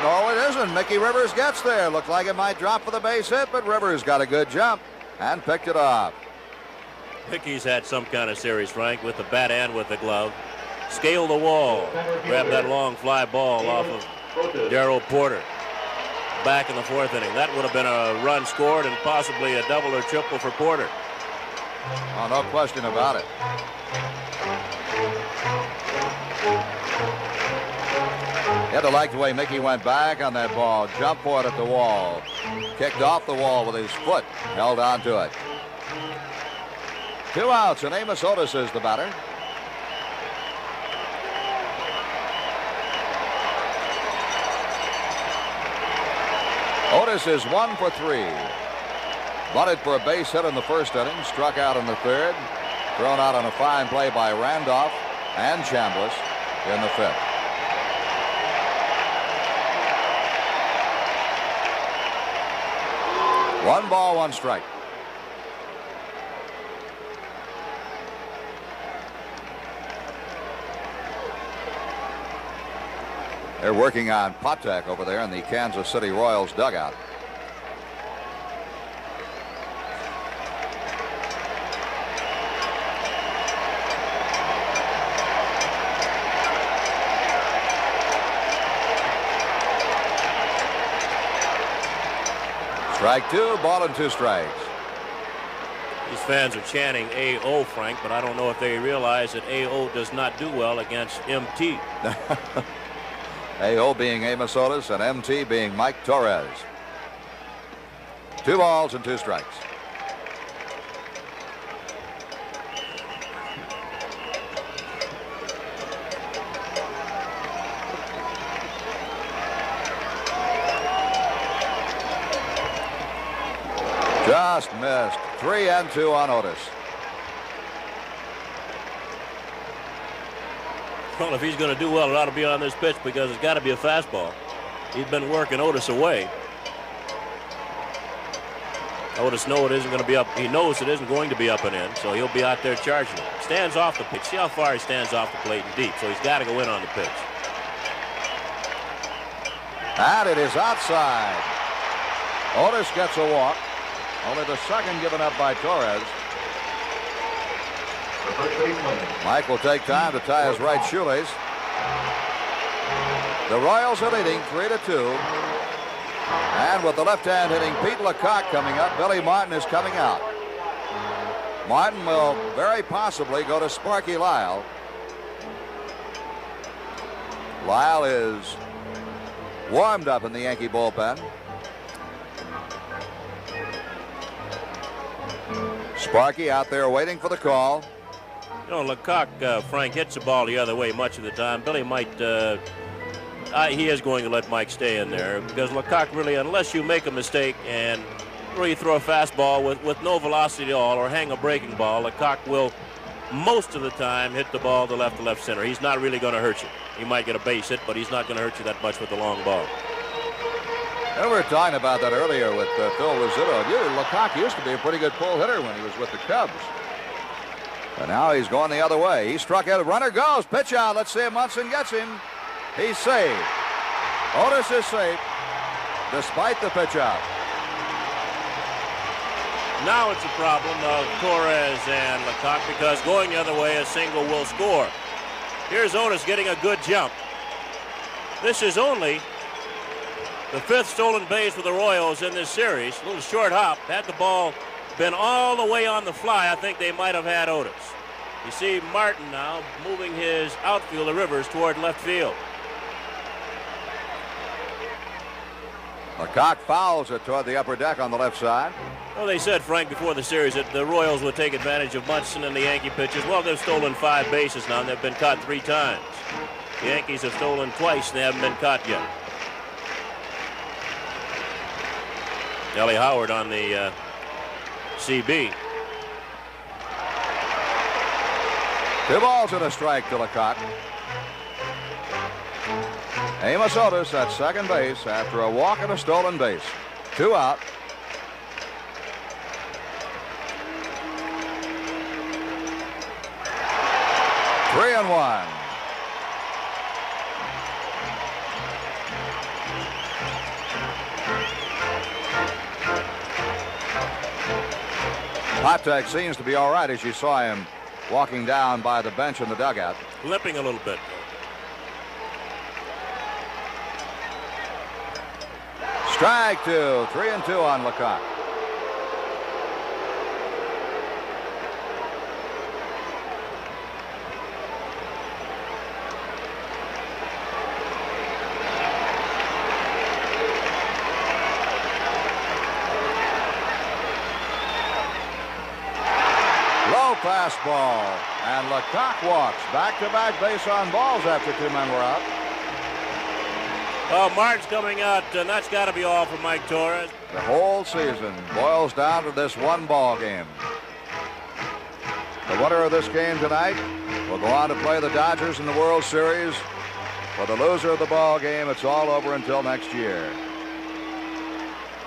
No, it isn't. Mickey Rivers gets there. Looked like it might drop for the base hit, but Rivers got a good jump and picked it up. Mickey's had some kind of series, Frank, with the bat and with the glove. Scaled the wall. Grabbed that long fly ball off of Darrell Porter. Back in the 4th inning. That would have been a run scored and possibly a double or triple for Porter. Oh, no question about it. You had to like the way Mickey went back on that ball, jumped for it at the wall, kicked off the wall with his foot, held on to it. 2 outs, and Amos Otis is the batter. Otis is 1 for 3. Bunted for a base hit in the 1st inning, struck out in the 3rd, thrown out on a fine play by Randolph and Chambliss in the 5th. One ball, 1 strike. They're working on Patek over there in the Kansas City Royals dugout. Strike 2, ball and 2 strikes. These fans are chanting AO, Frank, but I don't know if they realize that AO does not do well against MT. AO being Amos Otis and MT being Mike Torres. 2 balls and 2 strikes. Just missed. 3-2 on Otis. Well, if he's going to do well, it ought to be on this pitch because it's got to be a fastball. He's been working Otis away. Otis knows it isn't going to be up. He knows it isn't going to be up and in, so he'll be out there charging it. Stands off the pitch. See how far he stands off the plate and deep, so he's got to go in on the pitch. And it is outside. Otis gets a walk. Only the 2nd given up by Torres. Mike will take time to tie his right shoelace. The Royals are leading 3-2. And with the left hand hitting Pete Lecoq coming up, Billy Martin is coming out. Martin will very possibly go to Sparky Lyle. Lyle is warmed up in the Yankee bullpen. Sparky out there waiting for the call. You know, Lecoq, Frank, hits the ball the other way much of the time. Billy might, he is going to let Mike stay in there because Lecoq really, unless you make a mistake and really throw a fastball with no velocity at all or hang a breaking ball, Lecoq will most of the time hit the ball to left center. He's not really going to hurt you. He might get a base hit, but he's not going to hurt you that much with the long ball. And we were talking about that earlier with Phil Rizzuto. Lecoq used to be a pretty good pull hitter when he was with the Cubs. But now he's going the other way. He struck out. Runner goes. Pitch out. Let's see if Munson gets him. He's safe. Otis is safe despite the pitch out. Now it's a problem of Torres and Lecoq because going the other way, a single will score. Here's Otis getting a good jump. This is only the 5th stolen base for the Royals in this series. A little short hop. Had the ball been all the way on the fly, I think they might have had Otis. You see Martin now moving his outfielder Rivers toward left field. Lecoq fouls it toward the upper deck on the left side. Well, they said, Frank, before the series that the Royals would take advantage of Munson and the Yankee pitchers. Well, they've stolen 5 bases now, and they've been caught 3 times. The Yankees have stolen twice, and they haven't been caught yet. Ellie Howard on the CB. 2 balls and a strike to Lecoq. Amos Otis at second base after a walk and a stolen base. 2 out. Three and 1. Patek seems to be all right as you saw him walking down by the bench in the dugout. Limping a little bit. Strike 2. 3 and 2 on Lecoq. Fastball, and Lecoq walks. Back-to-back base on balls after 2 men were out. Well, Martin's coming out, and that's got to be all for Mike Torres. The whole season boils down to this 1 ball game. The winner of this game tonight will go on to play the Dodgers in the World Series. For the loser of the ball game, it's all over until next year.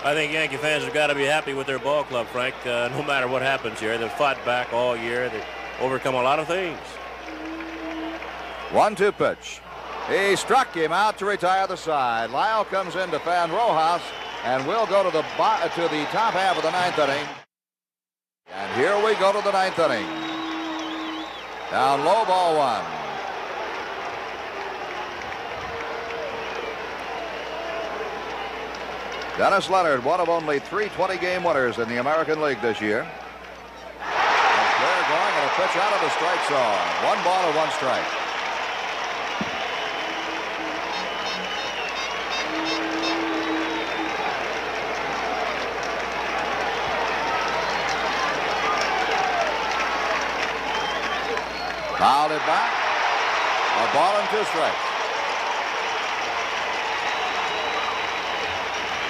I think Yankee fans have got to be happy with their ball club, Frank, no matter what happens here. They've fought back all year. They've overcome a lot of things. 1-2 pitch. He struck him out to retire the side. Lyle comes in to fan Rojas, and we'll go to the top half of the 9th inning. And here we go to the 9th inning. Down low, ball 1. Dennis Leonard, one of only 3 20-game winners in the American League this year. And Blair going and a pitch out of the strike zone. 1 ball and 1 strike. Fouled it back. A ball and 2 strikes.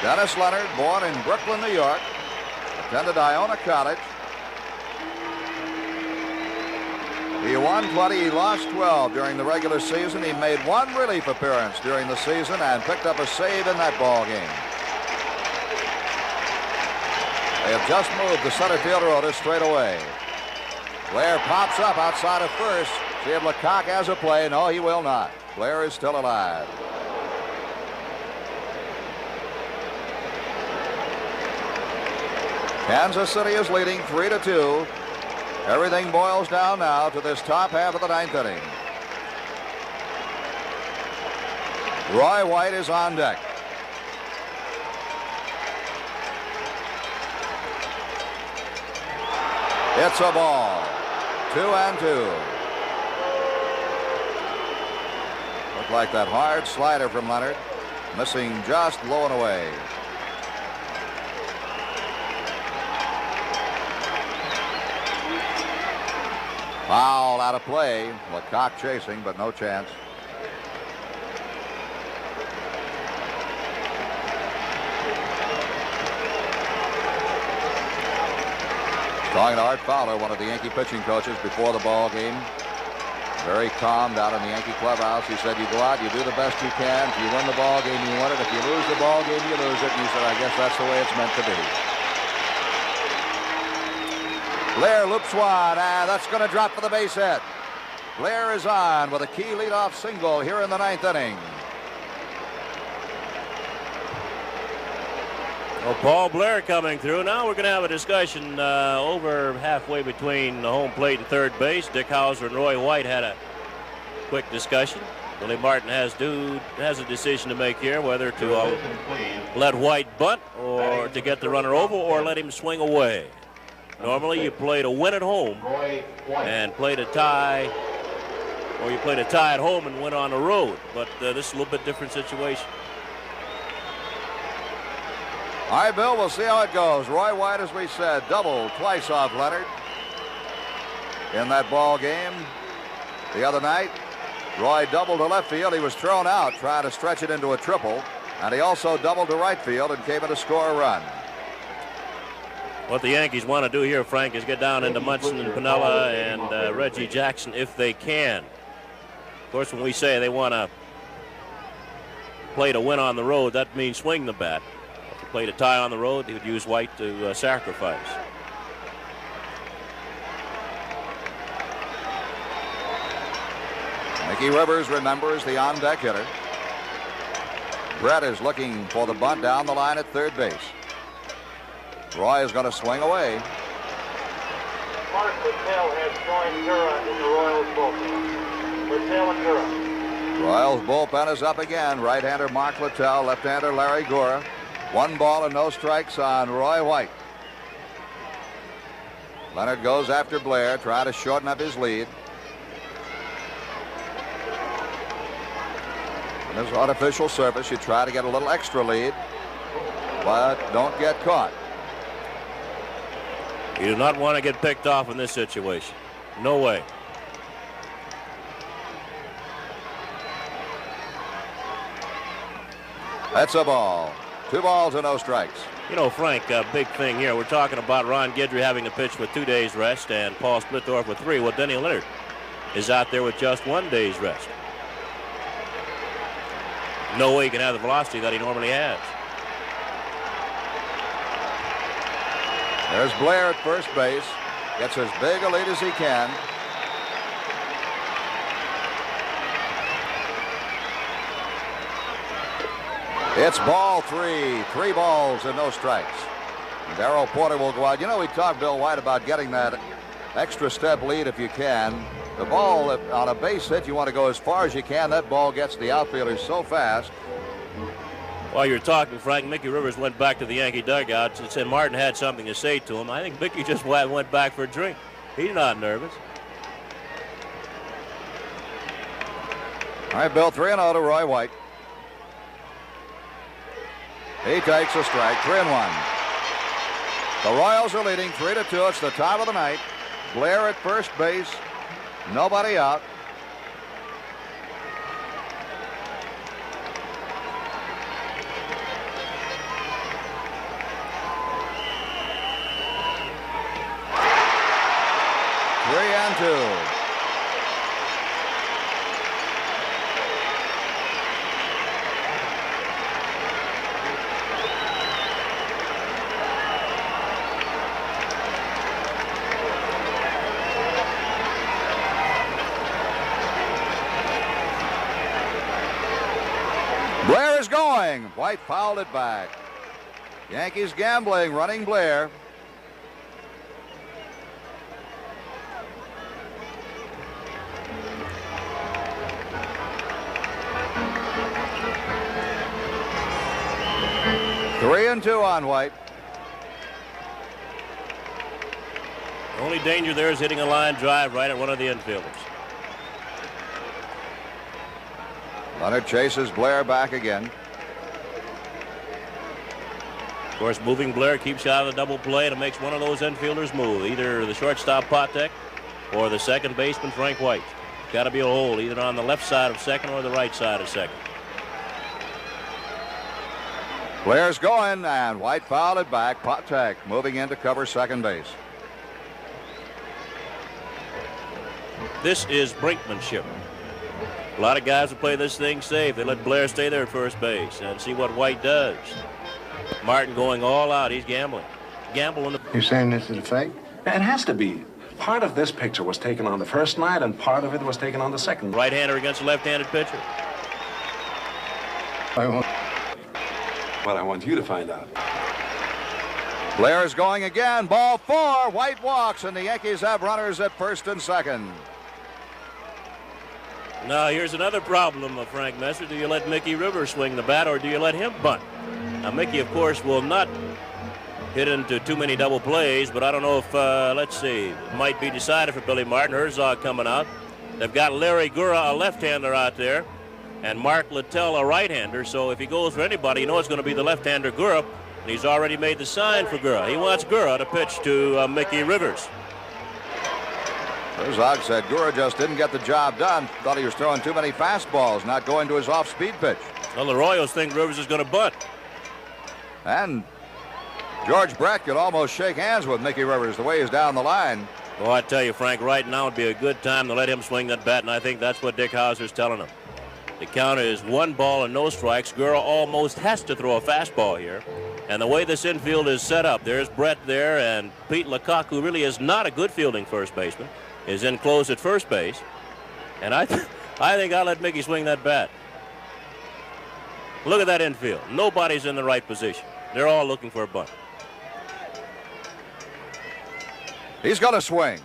Dennis Leonard, born in Brooklyn, New York, attended Iona College. He won 20, he lost 12 during the regular season. He made 1 relief appearance during the season and picked up a save in that ball game. They have just moved the center fielder Otis straight away. Blair pops up outside of first. See if Lecoq has a play. No, he will not. Blair is still alive. Kansas City is leading 3-2. Everything boils down now to this top half of the 9th inning. Roy White is on deck. It's a ball. 2-2. Looked like that hard slider from Leonard, missing just low and away. Foul out of play. Lecoq chasing, but no chance. Talking to Art Fowler, one of the Yankee pitching coaches, before the ball game. Very calm down in the Yankee clubhouse. He said, you go out, you do the best you can. If you win the ball game, you win it. If you lose the ball game, you lose it. And he said, I guess that's the way it's meant to be. Blair loops one, and that's going to drop for the base hit. Blair is on with a key leadoff single here in the 9th inning. Well, Paul Blair coming through. Now we're going to have a discussion over halfway between the home plate and third base. Dick Hauser and Roy White had a quick discussion. Willie Martin has a decision to make here, whether to let White bunt or to get the runner over or let him swing away. Normally you play to win at home and play to tie, or you play to tie at home and win on the road. But this is a little bit different situation. All right, Bill, we'll see how it goes. Roy White, as we said, doubled twice off Leonard in that ball game the other night. Roy doubled to left field. He was thrown out trying to stretch it into a triple, and he also doubled to right field and came in to score a run. What the Yankees want to do here, Frank, is get down into Munson and Piniella and Reggie Jackson if they can. Of course, when we say they want to play to win on the road, that means swing the bat. If they play to tie on the road, he would use White to sacrifice. Mickey Rivers remembers the on-deck hitter. Brett is looking for the bunt down the line at third base. Roy is going to swing away. Mark Littell has joined Gura in the Royals bullpen. Littell and Gura. Royals bullpen is up again. Right-hander Mark Littell, left-hander Larry Gura. 1 ball and no strikes on Roy White. Leonard goes after Blair, trying to shorten up his lead. On this artificial surface, you try to get a little extra lead, but don't get caught. You do not want to get picked off in this situation. No way. That's a ball. 2 balls and no strikes. You know, Frank, a big thing here. We're talking about Ron Guidry having to pitch with 2 days rest and Paul Splittorff with 3. Well, Denny Leonard is out there with just 1 day's rest. No way he can have the velocity that he normally has. There's Blair at first base. Gets as big a lead as he can. It's ball 3. 3 balls and no strikes. Darrell Porter will go out. You know, we talked, Bill White, about getting that extra step lead if you can. The ball, on a base hit, you want to go as far as you can. That ball gets the outfielders so fast. While you're talking, Frank, Mickey Rivers went back to the Yankee dugout and said Martin had something to say to him. I think Mickey just went back for a drink. He's not nervous. All right, Bill, 3-0 to Roy White. He takes a strike, 3-1. The Royals are leading 3-2. It's the top of the night. Blair at first base. Nobody out. Three and 2. Blair is going. White fouled it back. Yankees gambling, running Blair. Three and 2 on White. Only danger there is hitting a line drive right at one of the infielders. Leonard chases Blair back again. Of course, moving Blair keeps you out of the double play, and it makes one of those infielders move, either the shortstop Patek or the second baseman Frank White. Got to be a hole either on the left side of second or the right side of second. Blair's going, and White fouled it back. Patek moving in to cover second base. This is brinkmanship. A lot of guys will play this thing safe. They let Blair stay there at first base and see what White does. Martin going all out. He's gambling. Gambling. You're saying this is a fake? It has to be. Part of this picture was taken on the first night, and part of it was taken on the second. Right-hander against a left-handed pitcher. But I want you to find out. Blair's going again. Ball 4. White walks, and the Yankees have runners at first and second. Now, here's another problem of Frank Messer. Do you let Mickey Rivers swing the bat, or do you let him bunt? Now, Mickey, of course, will not hit into too many double plays, but I don't know if, let's see, it might be decided for Billy Martin. Herzog coming out. They've got Larry Gura, a left-hander, out there, and Mark Littell, a right-hander. So if he goes for anybody, you know it's going to be the left-hander Gura, and he's already made the sign for Gura. He wants Gura to pitch to Mickey Rivers. Herzog said Gura just didn't get the job done. Thought he was throwing too many fastballs, not going to his off-speed pitch. Well, the Royals think Rivers is going to bunt. And George Brett could almost shake hands with Mickey Rivers the way he's down the line. Well, I tell you, Frank, right now would be a good time to let him swing that bat, and I think that's what Dick Hauser's telling him. The count is 1 ball and no strikes. Gura almost has to throw a fastball here. And the way this infield is set up, there's Brett there, and Pete Lecoq, who really is not a good fielding first baseman, is in close at first base. And I think I'll let Mickey swing that bat. Look at that infield. Nobody's in the right position. They're all looking for a bunt. He's going to swing.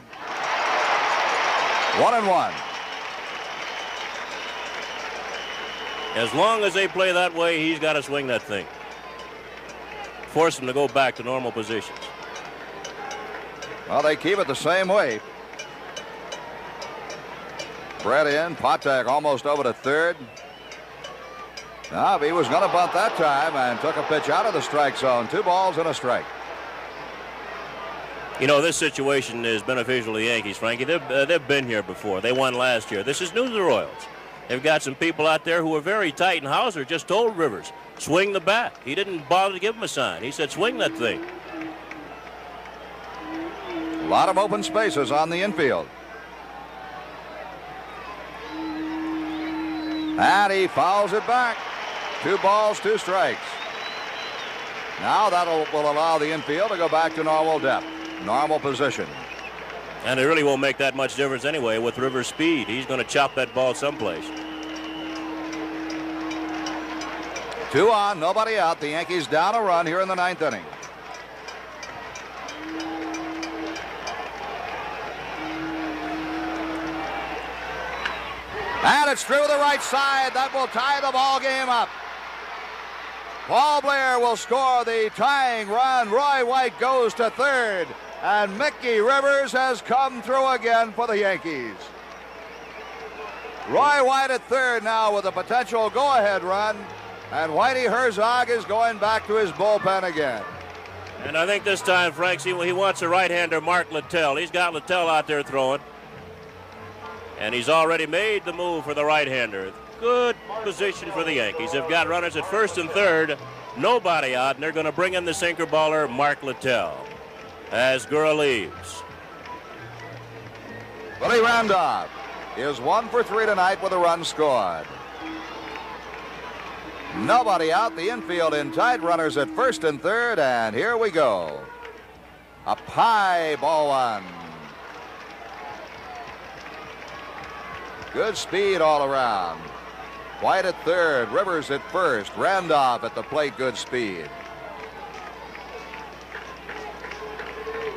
1-1. As long as they play that way, he's got to swing that thing. Force them to go back to normal positions. Well, they keep it the same way. Brett in. Patek almost over to third. Now, he was going to bunt that time and took a pitch out of the strike zone. 2 balls and a strike. You know, this situation is beneficial to the Yankees, Frankie. They've been here before. They won last year. This is new to the Royals. They've got some people out there who are very tight, and Hauser just told Rivers, swing the bat. He didn't bother to give him a sign. He said, swing that thing. A lot of open spaces on the infield. And he fouls it back. 2 balls, 2 strikes. Now that will allow the infield to go back to normal depth, normal position. And it really won't make that much difference anyway with Rivers' speed. He's going to chop that ball someplace. 2 on, nobody out. The Yankees down a run here in the 9th inning. And it's through the right side. That will tie the ball game up. Paul Blair will score the tying run. Roy White goes to third. And Mickey Rivers has come through again for the Yankees. Roy White at third now with a potential go-ahead run. And Whitey Herzog is going back to his bullpen again. And I think this time, Frank, he wants a right-hander, Mark Littell. He's got Littell out there throwing. And he's already made the move for the right-hander. Good position for the Yankees. They've got runners at first and third. Nobody out, and they're going to bring in the sinker baller, Mark Littell, as Gura leaves. Willie Randolph is 1 for 3 tonight with a run scored. Nobody out, the infield in tight, runners at first and third, and here we go. A high ball 1. Good speed all around. White at third, Rivers at first, Randolph at the plate, good speed.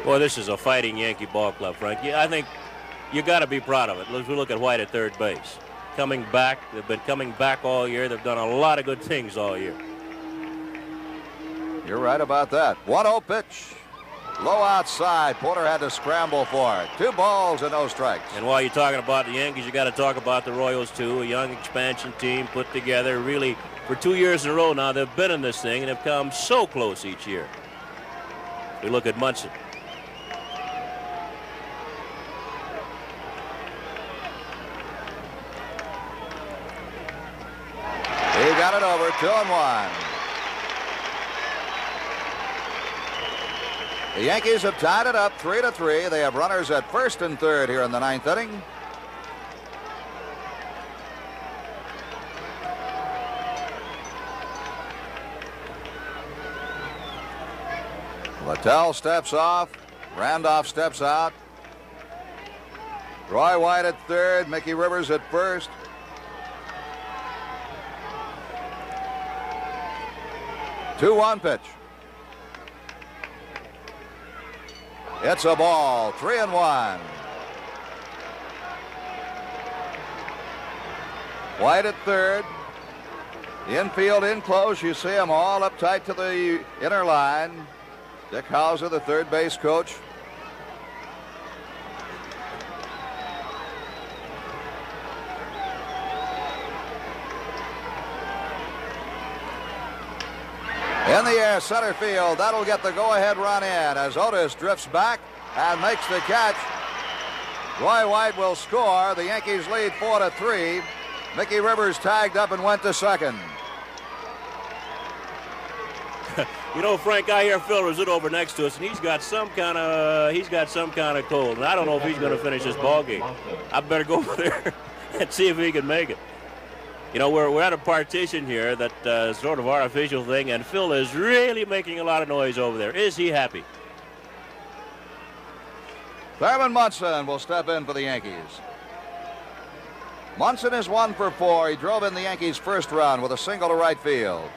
Boy, this is a fighting Yankee ball club, Frank. I think you got to be proud of it. Let's look at White at third base. Coming back, they've been coming back all year. They've done a lot of good things all year. You're right about that. 1-0 pitch. Low outside. Porter had to scramble for it. 2 balls and no strikes. And while you're talking about the Yankees, you got to talk about the Royals, too. A young expansion team put together really for 2 years in a row now. They've been in this thing and have come so close each year. We look at Munson. He got it over. 2-1. The Yankees have tied it up 3-3. They have runners at first and third here in the 9th inning. Littell steps off. Randolph steps out. Roy White at third. Mickey Rivers at first. Two-one pitch. It's a ball. 3-1. White at third. The infield in close. You see them all up tight to the inner line. Dick Hauser, the third base coach. In the air, center field. That'll get the go-ahead run in as Otis drifts back and makes the catch. Roy White will score. The Yankees lead 4-3. Mickey Rivers tagged up and went to second. You know, Frank, I hear Phil Rizzuto over next to us, and he's got some kind of cold, and I don't know if he's going to finish this ball game. I better go over there and see if he can make it. You know, we're at a partition here that sort of artificial thing, and Phil is really making a lot of noise over there. Is he happy? Thurman Munson will step in for the Yankees. Munson is 1 for 4. He drove in the Yankees' first run with a single to right field.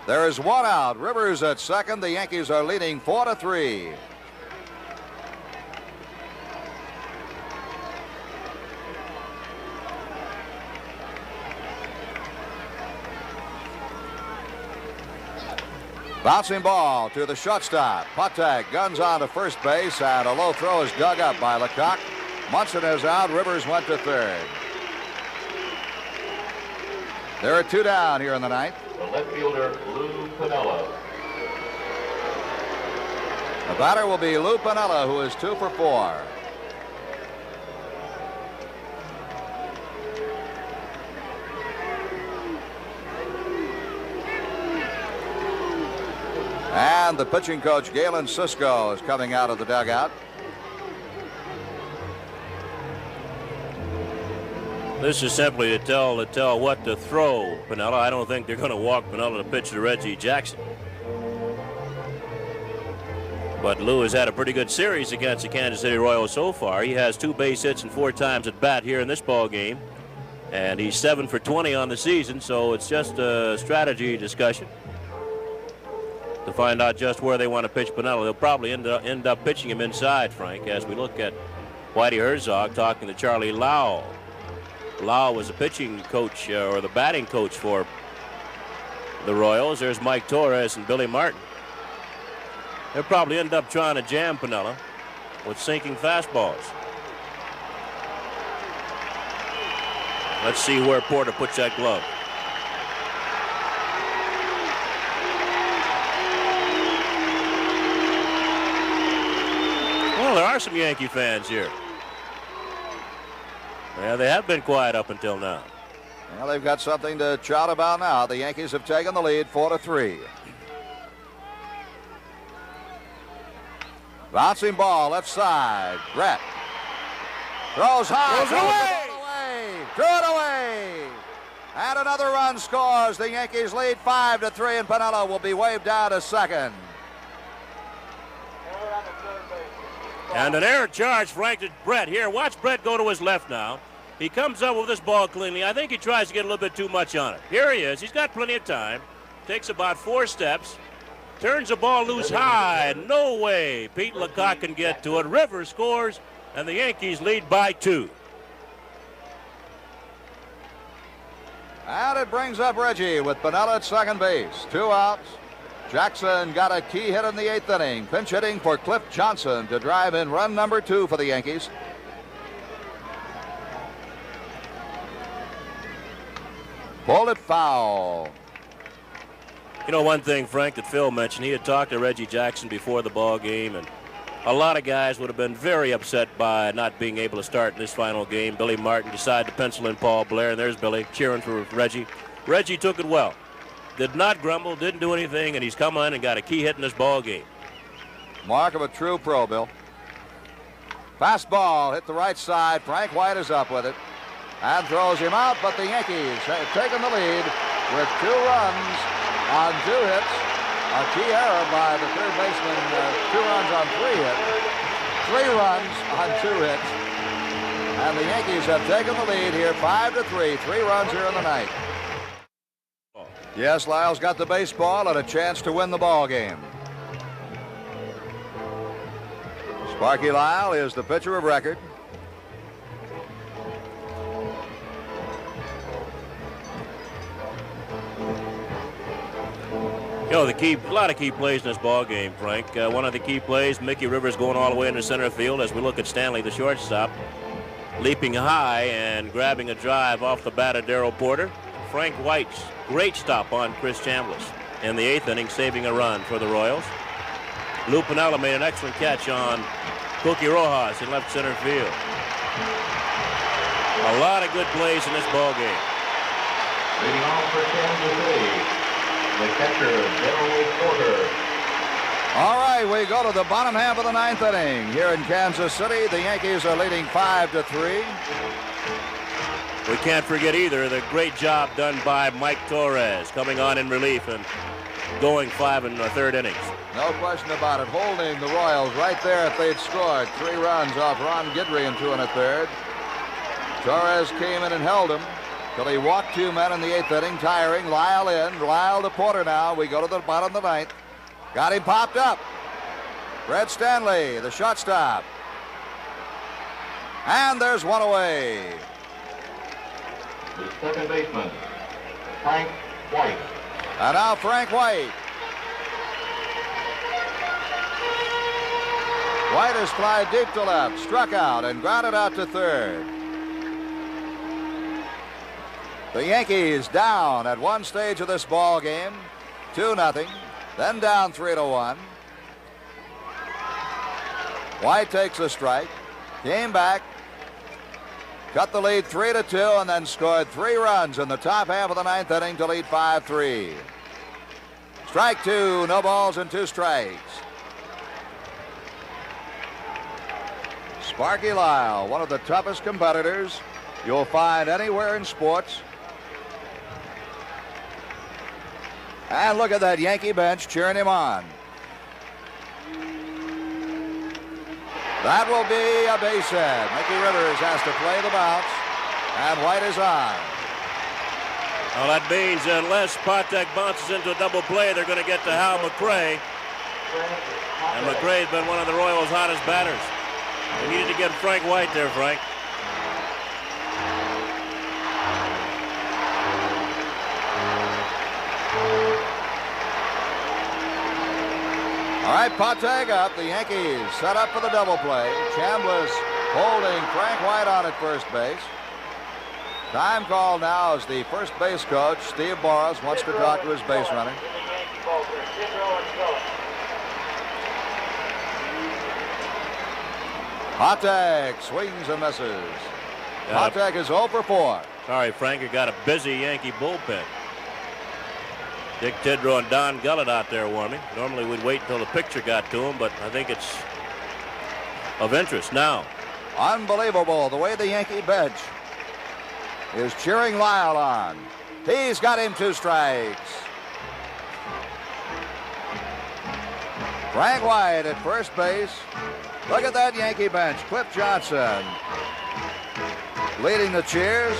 There is 1 out. Rivers at second. The Yankees are leading 4-3. Bouncing ball to the shortstop. Patek guns on to first base, and a low throw is dug up by Lecoq. Munson is out. Rivers went to third. There are 2 down here in the 9th. The left fielder, Lou Piniella. The batter will be Lou Piniella, who is 2 for 4. And the pitching coach, Galen Cisco, is coming out of the dugout. This is simply to tell what to throw Piniella. I don't think they're going to walk Piniella to pitch to Reggie Jackson. But Lou has had a pretty good series against the Kansas City Royals so far. He has 2 base hits and 4 times at bat here in this ball game. And he's 7 for 20 on the season, so it's just a strategy discussion to find out just where they want to pitch Piniella. They'll probably end up pitching him inside, Frank, as we look at Whitey Herzog talking to Charlie Lau. Lau was a pitching coach or the batting coach for the Royals. There's Mike Torres and Billy Martin. They'll probably end up trying to jam Piniella with sinking fastballs. Let's see where Porter puts that glove. Well, there are some Yankee fans here. Yeah, they have been quiet up until now. Well, they've got something to shout about now. The Yankees have taken the lead 4-3. Bouncing ball left side. Brett throws high. Threw it away. And another run scores. The Yankees lead 5-3, and Piniella will be waved down to second. And an error charge, Frank, to Brett here. Watch Brett go to his left now. He comes up with this ball cleanly. I think he tries to get a little bit too much on it. Here he is. He's got plenty of time. Takes about 4 steps. Turns the ball loose high. No way Pete Lecoq can get to it. Rivers scores, and the Yankees lead by 2. And it brings up Reggie with Piniella at second base. 2 outs. Jackson got a key hit in the 8th inning. Pinch hitting for Cliff Johnson to drive in run number 2 for the Yankees. Pulled it foul. You know, one thing, Frank, that Phil mentioned, he had talked to Reggie Jackson before the ball game, and a lot of guys would have been very upset by not being able to start in this final game. Billy Martin decided to pencil in Paul Blair, and there's Billy cheering for Reggie. Reggie took it well. Did not grumble, didn't do anything, and he's come on and got a key hit in this ball game. Mark of a true pro, Bill. Fastball hit the right side. Frank White is up with it and throws him out, but the Yankees have taken the lead with 2 runs on 2 hits. A key error by the third baseman, 2 runs on 3 hits. 3 runs on 2 hits. And the Yankees have taken the lead here 5-3. 3 runs here in the ninth. Yes, Lyle's got the baseball and a chance to win the ball game. Sparky Lyle is the pitcher of record. You know, a lot of key plays in this ball game, Frank. One of the key plays, Mickey Rivers going all the way into center field as we look at Stanley, the shortstop, leaping high and grabbing a drive off the bat of Darrell Porter. Frank White's great stop on Chris Chambliss in the 8th inning, saving a run for the Royals. Lou Piniella made an excellent catch on Cookie Rojas in left center field. A lot of good plays in this ball game. Leading off for Kansas City, the catcher, Darrell Porter. All right, we go to the bottom half of the 9th inning. Here in Kansas City, the Yankees are leading 5-3. We can't forget either the great job done by Mike Torres coming on in relief and going 5 1/3 innings. No question about it. Holding the Royals right there if they'd scored. 3 runs off Ron Guidry in 2 1/3. Torres came in and held him till he walked 2 men in the 8th inning, tiring. Lyle in. Lyle to Porter now. We go to the bottom of the 9th. Got him popped up. Red Stanley, the shortstop. And there's one away. The second baseman, Frank White. And now Frank White. White has flied deep to left, struck out, and grounded out to third. The Yankees down at one stage of this ball game, 2-0, then down 3-1. White takes a strike, came back, cut the lead 3-2, and then scored 3 runs in the top half of the 9th inning to lead 5-3. Strike 2, no balls and 2 strikes. Sparky Lyle, one of the toughest competitors you'll find anywhere in sports. And look at that Yankee bench cheering him on. That will be a base hit. Mickey Rivers has to play the bounce, and White is on. Well, that means unless Patek bounces into a double play, they're going to get to Hal McRae. And McRae's been one of the Royals' hottest batters. They needed to get Frank White there, Frank. All right, Patek up. The Yankees set up for the double play. Chambliss holding Frank White on at first base. Time call now as the first base coach, Steve Boras, wants to talk to his base runner. Patek swings and misses. Patek is 0 for 4. Sorry, Frank, you got a busy Yankee bullpen. Dick Tidrow and Don Gullett out there warming. Normally we'd wait until the picture got to him, but I think it's of interest now. Unbelievable the way the Yankee bench is cheering Lyle on. He's got him 2 strikes. Frank White at first base. Look at that Yankee bench. Cliff Johnson leading the cheers.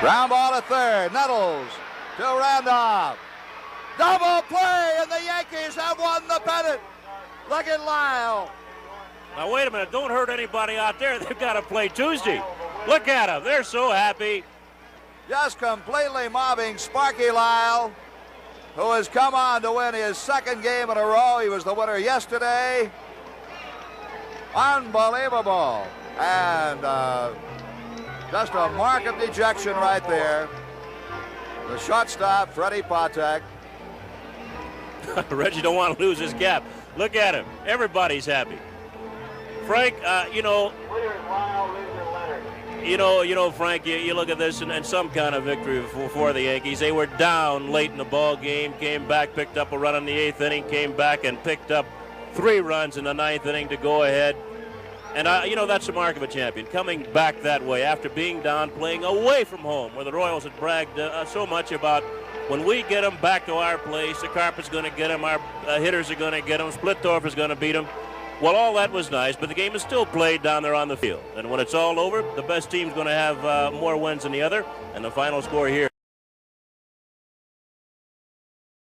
Ground ball to third. Nettles to Randolph. Double play, and the Yankees have won the pennant. Look at Lyle. Now, wait a minute. Don't hurt anybody out there. They've got to play Tuesday. Look at them. They're so happy. Just completely mobbing Sparky Lyle, who has come on to win his second game in a row. He was the winner yesterday. Unbelievable. And just a mark of dejection right there. The shortstop, Freddie Patek. Reggie don't want to lose his cap. Look at him. Everybody's happy. Frank, you know, Frank, you look at this and some kind of victory for the Yankees. They were down late in the ball game, came back, picked up a run in the 8th inning, came back and picked up 3 runs in the 9th inning to go ahead. And, that's the mark of a champion, coming back that way after being down, playing away from home, where the Royals had bragged so much about when we get them back to our place, the carpet's going to get them, our hitters are going to get them, Splittorf is going to beat them. Well, all that was nice, but the game is still played down there on the field. And when it's all over, the best team's going to have more wins than the other, and the final score here.